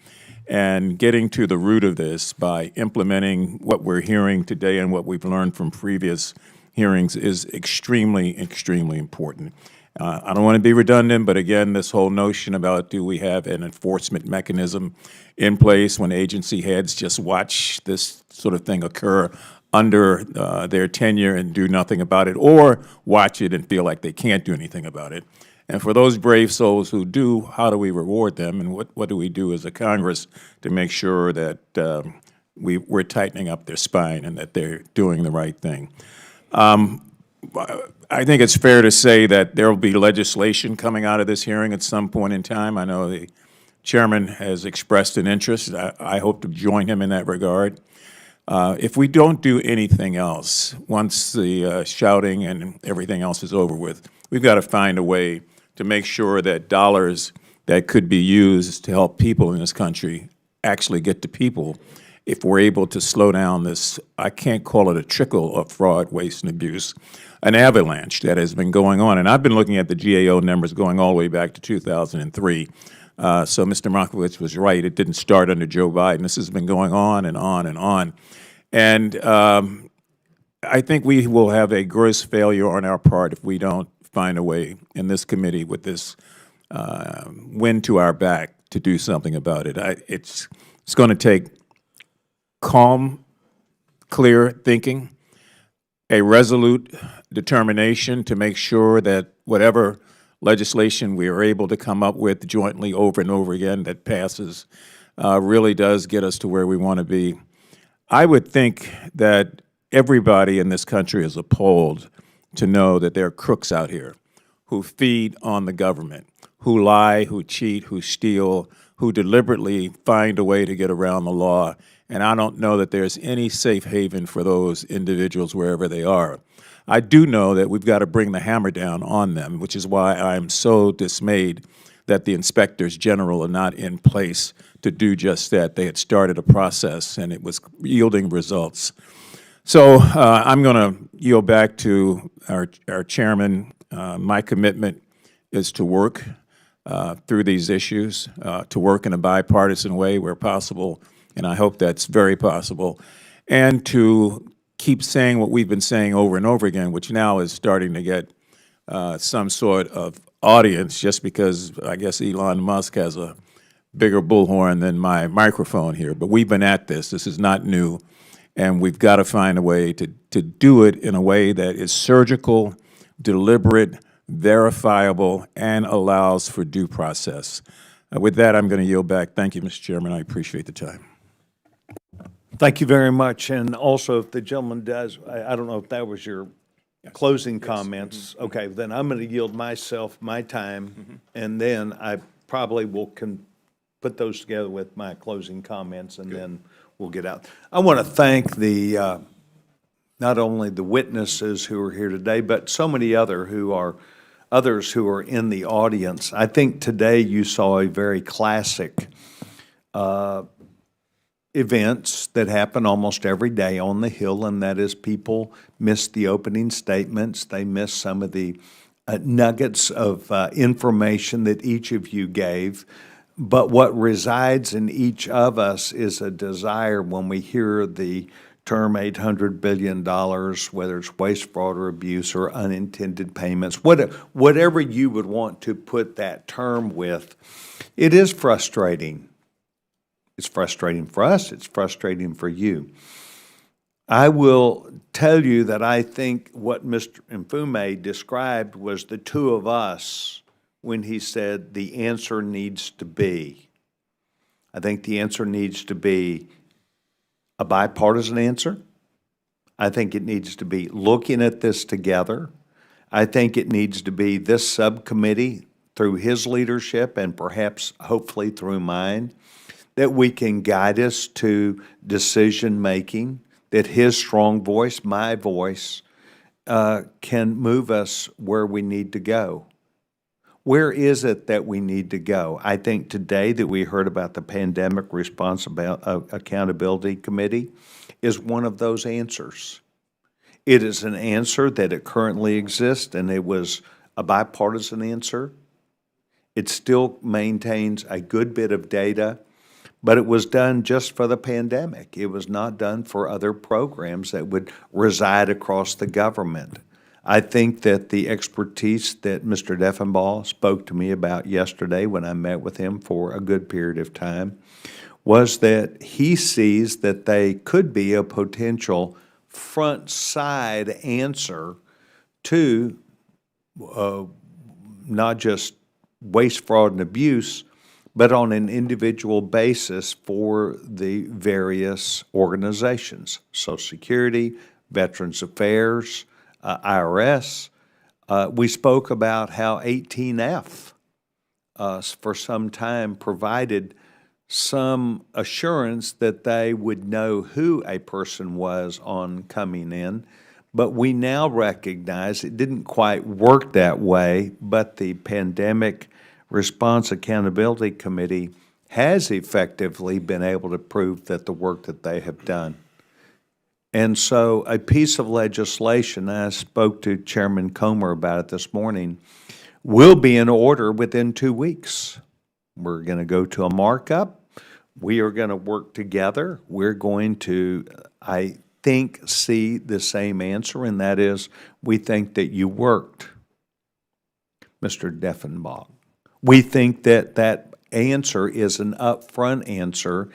And getting to the root of this by implementing what we're hearing today and what we've learned from previous hearings is extremely, extremely important. I don't want to be redundant, but again, this whole notion about do we have an enforcement mechanism in place when agency heads just watch this sort of thing occur under their tenure and do nothing about it, or watch it and feel like they can't do anything about it. And for those brave souls who do, how do we reward them, and what do we do as a Congress to make sure that we're tightening up their spine and that they're doing the right thing? I think it's fair to say that there will be legislation coming out of this hearing at some point in time. I know the chairman has expressed an interest. I hope to join him in that regard. If we don't do anything else, once the shouting and everything else is over with, we've got to find a way to make sure that dollars that could be used to help people in this country actually get to people. If we're able to slow down this, I can't call it a trickle of fraud, waste, and abuse, an avalanche that has been going on. And I've been looking at the GAO numbers going all the way back to 2003. So Mr. Markowitz was right. It didn't start under Joe Biden. This has been going on and on and on. And I think we will have a gross failure on our part if we don't find a way in this committee with this wind to our back to do something about it. It's going to take calm, clear thinking, a resolute determination to make sure that whatever legislation we are able to come up with jointly over and over again that passes really does get us to where we want to be. I would think that everybody in this country is appalled to know that there are crooks out here who feed on the government, who lie, who cheat, who steal, who deliberately find a way to get around the law. And I don't know that there's any safe haven for those individuals wherever they are. I do know that we've got to bring the hammer down on them, which is why I'm so dismayed that the inspectors general are not in place to do just that. They had started a process and it was yielding results. So I'm going to yield back to our chairman. My commitment is to work through these issues, to work in a bipartisan way where possible, and I hope that's very possible, and to keep saying what we've been saying over and over again, which now is starting to get some sort of audience just because I guess Elon Musk has a bigger bullhorn than my microphone here. But we've been at this. This is not new. And we've got to find a way to do it in a way that is surgical, deliberate, verifiable, and allows for due process. With that, I'm going to yield back. Thank you, Mr. Chairman. I appreciate the time. Thank you very much. And also, if the gentleman does, I don't know if that was your closing comments. Okay, then I'm going to yield myself my time, and then I probably will put those together with my closing comments, and then we'll get out. I want to thank the not only the witnesses who are here today, but so many others who are in the audience. I think today you saw a very classic events that happen almost every day on the Hill, and that is people miss the opening statements. They miss some of the nuggets of information that each of you gave. But what resides in each of us is a desire when we hear the term $800 billion, whether it's waste, fraud, or abuse, or unintended payments, whatever you would want to put that term with, it is frustrating. It's frustrating for us. It's frustrating for you. I will tell you that I think what Mr. Mfume described was the two of us when he said the answer needs to be. I think the answer needs to be a bipartisan answer. I think it needs to be looking at this together. I think it needs to be this subcommittee through his leadership and perhaps hopefully through mine, that we can guide us to decision-making, that his strong voice, my voice, can move us where we need to go. Where is it that we need to go? I think today that we heard about the Pandemic Response Accountability Committee is one of those answers. It is an answer that it currently exists, and it was a bipartisan answer. It still maintains a good bit of data, but it was done just for the pandemic. It was not done for other programs that would reside across the government. I think that the expertise that Mr. Deffenbaugh spoke to me about yesterday when I met with him for a good period of time was that he sees that they could be a potential front side answer to not just waste, fraud, and abuse, but on an individual basis for the various organizations, Social Security, Veterans Affairs, IRS. We spoke about how 18F for some time provided some assurance that they would know who a person was on coming in, but we now recognize it didn't quite work that way, but the Pandemic Response Accountability Committee has effectively been able to prove that the work that they have done. And so a piece of legislation, I spoke to Chairman Comer about it this morning, will be in order within 2 weeks. We're going to go to a markup. We are going to work together. We're going to, I think, see the same answer, and that is we think that you worked, Mr. Deffenbaugh. We think that that answer is an upfront answer,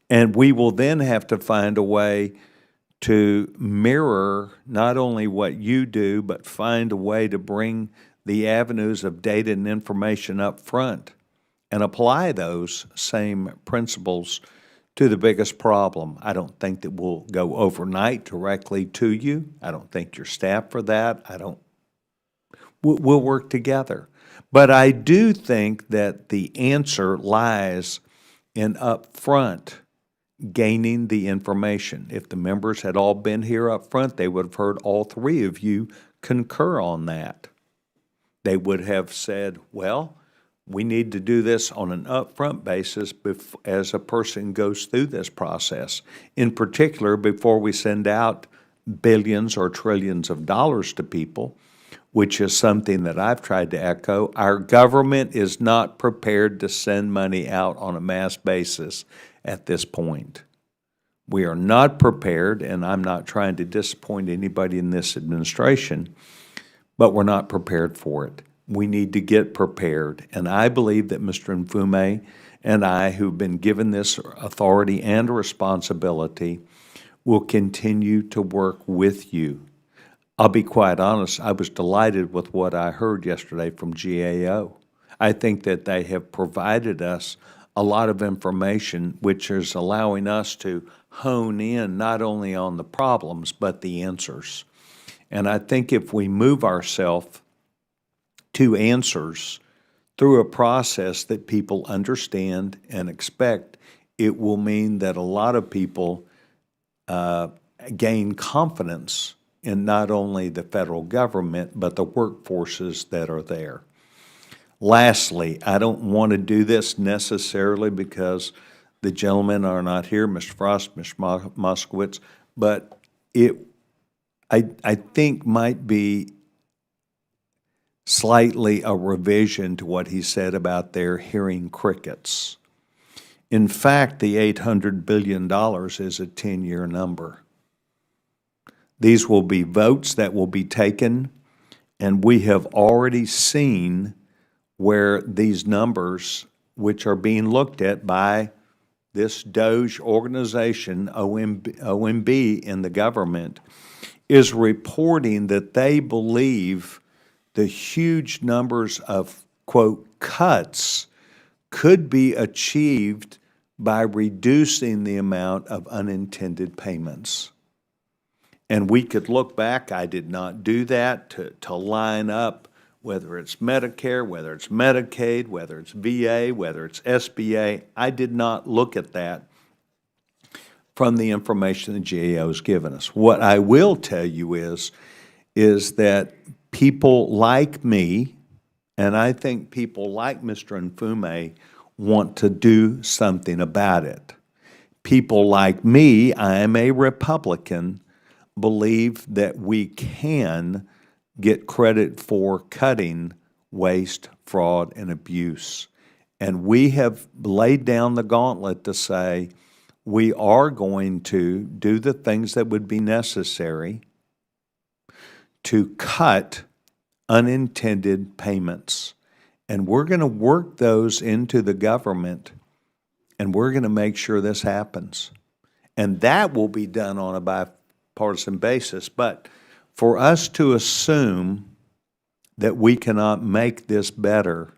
and we will then have to find a way to mirror not only what you do, but find a way to bring the avenues of data and information up front and apply those same principles to the biggest problem. I don't think that we'll go overnight directly to you. I don't think you're staffed for that. We'll work together. But I do think that the answer lies in upfront gaining the information. If the members had all been here up front, they would have heard all three of you concur on that. They would have said, well, we need to do this on an upfront basis as a person goes through this process. In particular, before we send out billions or trillions of dollars to people, which is something that I've tried to echo. Our government is not prepared to send money out on a mass basis at this point. We are not prepared, and I'm not trying to disappoint anybody in this administration, but we're not prepared for it. We need to get prepared, and I believe that Mr. Mfume and I, who've been given this authority and responsibility, will continue to work with you. I'll be quite honest, I was delighted with what I heard yesterday from GAO. I think that they have provided us a lot of information which is allowing us to hone in not only on the problems but the answers. And I think if we move ourselves to answers through a process that people understand and expect, it will mean that a lot of people gain confidence in not only the federal government, but the workforces that are there. Lastly, I don't want to do this necessarily because the gentlemen are not here, Mr. Frost, Mr. Moskowitz, but I think might be slightly a revision to what he said about their hearing crickets. In fact, the $800 billion is a 10-year number. These will be votes that will be taken, and we have already seen where these numbers, which are being looked at by this DOGE organization, OMB in the government, is reporting that they believe the huge numbers of, quote, cuts could be achieved by reducing the amount of unintended payments. And we could look back, I did not do that, to line up whether it's Medicare, whether it's Medicaid, whether it's VA, whether it's SBA. I did not look at that from the information the GAO has given us. What I will tell you is that people like me, and I think people like Mr. Mfume, want to do something about it. People like me, I am a Republican, believe that we can get credit for cutting waste, fraud, and abuse. And we have laid down the gauntlet to say we are going to do the things that would be necessary to cut unintended payments. And we're going to work those into the government, and we're going to make sure this happens. And that will be done on a bipartisan basis. But for us to assume that we cannot make this better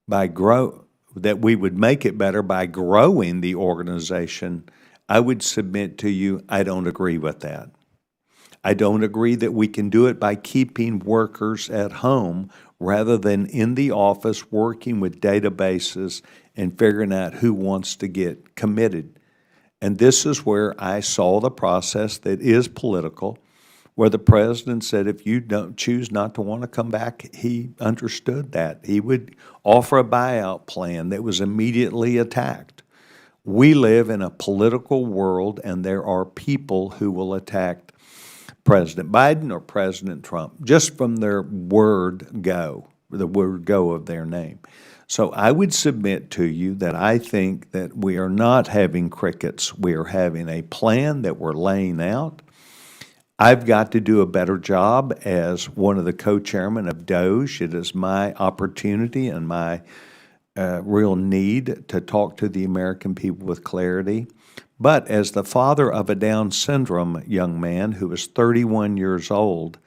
that we would make it better by growing the organization, I would submit to you, I don't agree with that. I don't agree that we can do it by keeping workers at home rather than in the office working with databases and figuring out who wants to get committed. And this is where I saw the process that is political, where the president said if you don't choose not to want to come back, he understood that. He would offer a buyout plan that was immediately attacked. We live in a political world, and there are people who will attack President Biden or President Trump just from their word go, the word go of their name. So I would submit to you that I think that we are not having crickets. We are having a plan that we're laying out. I've got to do a better job as one of the co-chairmen of DOGE. It is my opportunity and my real need to talk to the American people with clarity. But as the father of a Down syndrome young man who is 31 years old,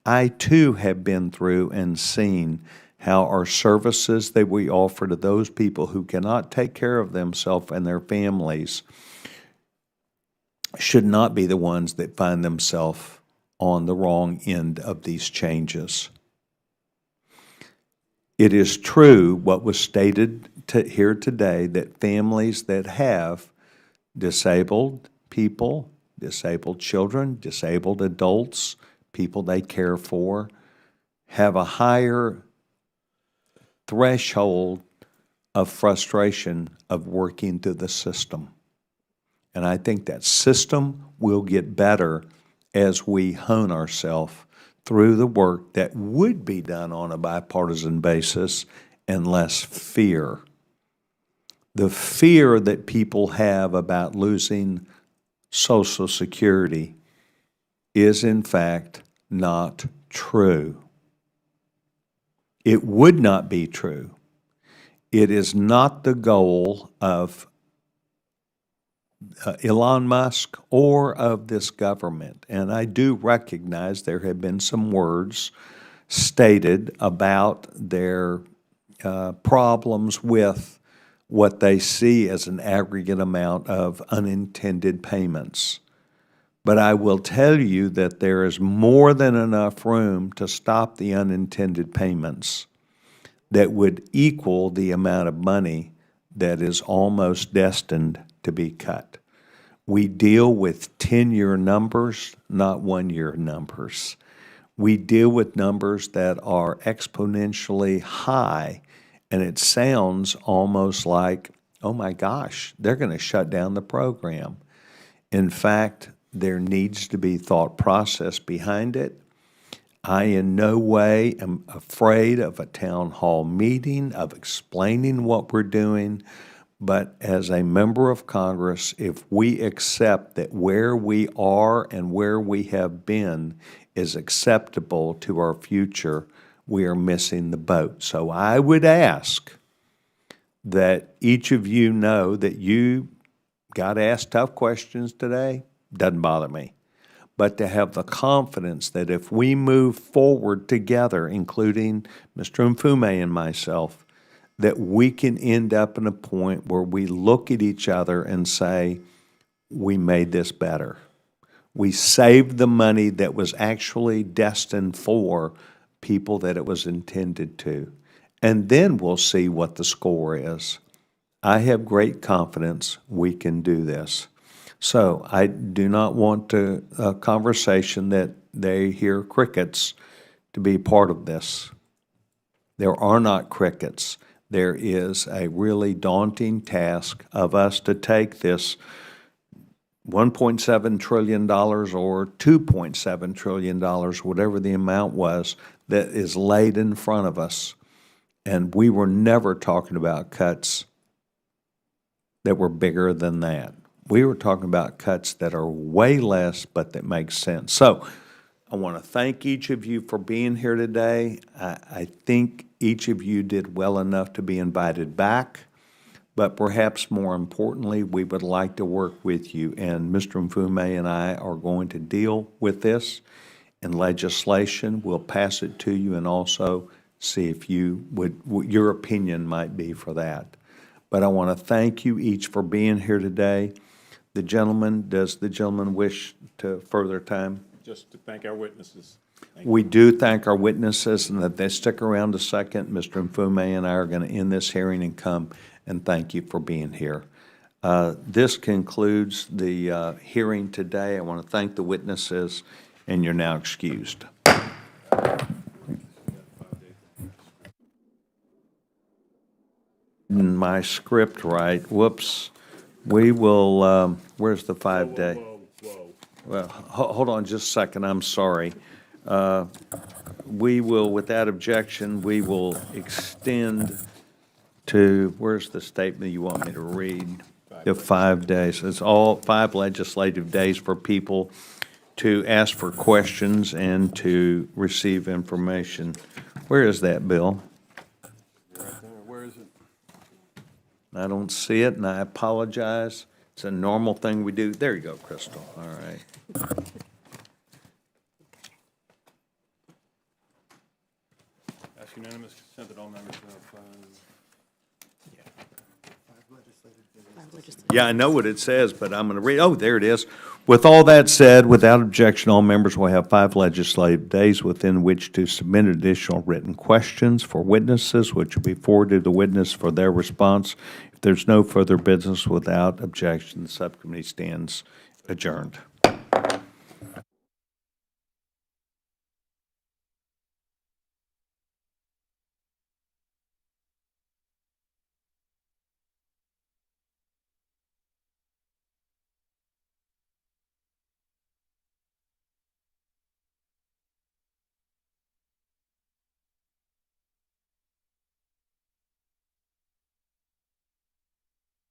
I too have been through and seen how our services that we offer to those people who cannot take care of themselves and their families should not be the ones that find themselves on the wrong end of these changes. It is true what was stated here today, that families that have disabled people, disabled children, disabled adults, people they care for, have a higher threshold of frustration of working through the system. And I think that system will get better as we hone ourselves through the work that would be done on a bipartisan basis and less fear. The fear that people have about losing Social Security is in fact not true. It would not be true. It is not the goal of Elon Musk or of this government. And I do recognize there have been some words stated about their problems with what they see as an aggregate amount of unintended payments. But I will tell you that there is more than enough room to stop the unintended payments that would equal the amount of money that is almost destined to be cut. We deal with 10-year numbers, not one-year numbers. We deal with numbers that are exponentially high, and it sounds almost like, oh my gosh, they're going to shut down the program. In fact, there needs to be thought process behind it. I in no way am afraid of a town hall meeting, of explaining what we're doing, but as a member of Congress, if we accept that where we are and where we have been is acceptable to our future, we are missing the boat. So I would ask that each of you know that you got asked tough questions today. Doesn't bother me. But to have the confidence that if we move forward together, including Mr. Mfume and myself, that we can end up in a point where we look at each other and say, we made this better. We saved the money that was actually destined for people that it was intended to. And then we'll see what the score is. I have great confidence we can do this. So I do not want a conversation that they hear crickets to be part of this. There are not crickets. There is a really daunting task of us to take this $1.7 trillion or $2.7 trillion, whatever the amount was, that is laid in front of us. And we were never talking about cuts that were bigger than that. We were talking about cuts that are way less, but that make sense. So I want to thank each of you for being here today. I think each of you did well enough to be invited back, but perhaps more importantly, we would like to work with you. And Mr. Mfume and I are going to deal with this in legislation. We'll pass it to you and also see if you would, what your opinion might be for that. But I want to thank you each for being here today. The gentleman, does the gentleman wish to further time? Just to thank our witnesses. We do thank our witnesses and that they stick around a second. Mr. Mfume and I are going to end this hearing and come and thank you for being here. This concludes the hearing today. I want to thank the witnesses, and you're now excused. My script right. Whoops. We will, where's the 5-day? Well, hold on just a second. I'm sorry. We will, without objection, we will extend to, where's the statement you want me to read? The 5 days. It's all 5 legislative days for people to ask for questions and to receive information. Where is that, Bill? Where is it? I don't see it, and I apologize. It's a normal thing we do. There you go, Crystal. All right. It's unanimous consent that all members have five. Yeah, I know what it says, but I'm going to read, oh, there it is. With all that said, without objection, all members will have 5 legislative days within which to submit additional written questions for witnesses, which will be forwarded to the witness for their response. If there's no further business without objection, the subcommittee stands adjourned.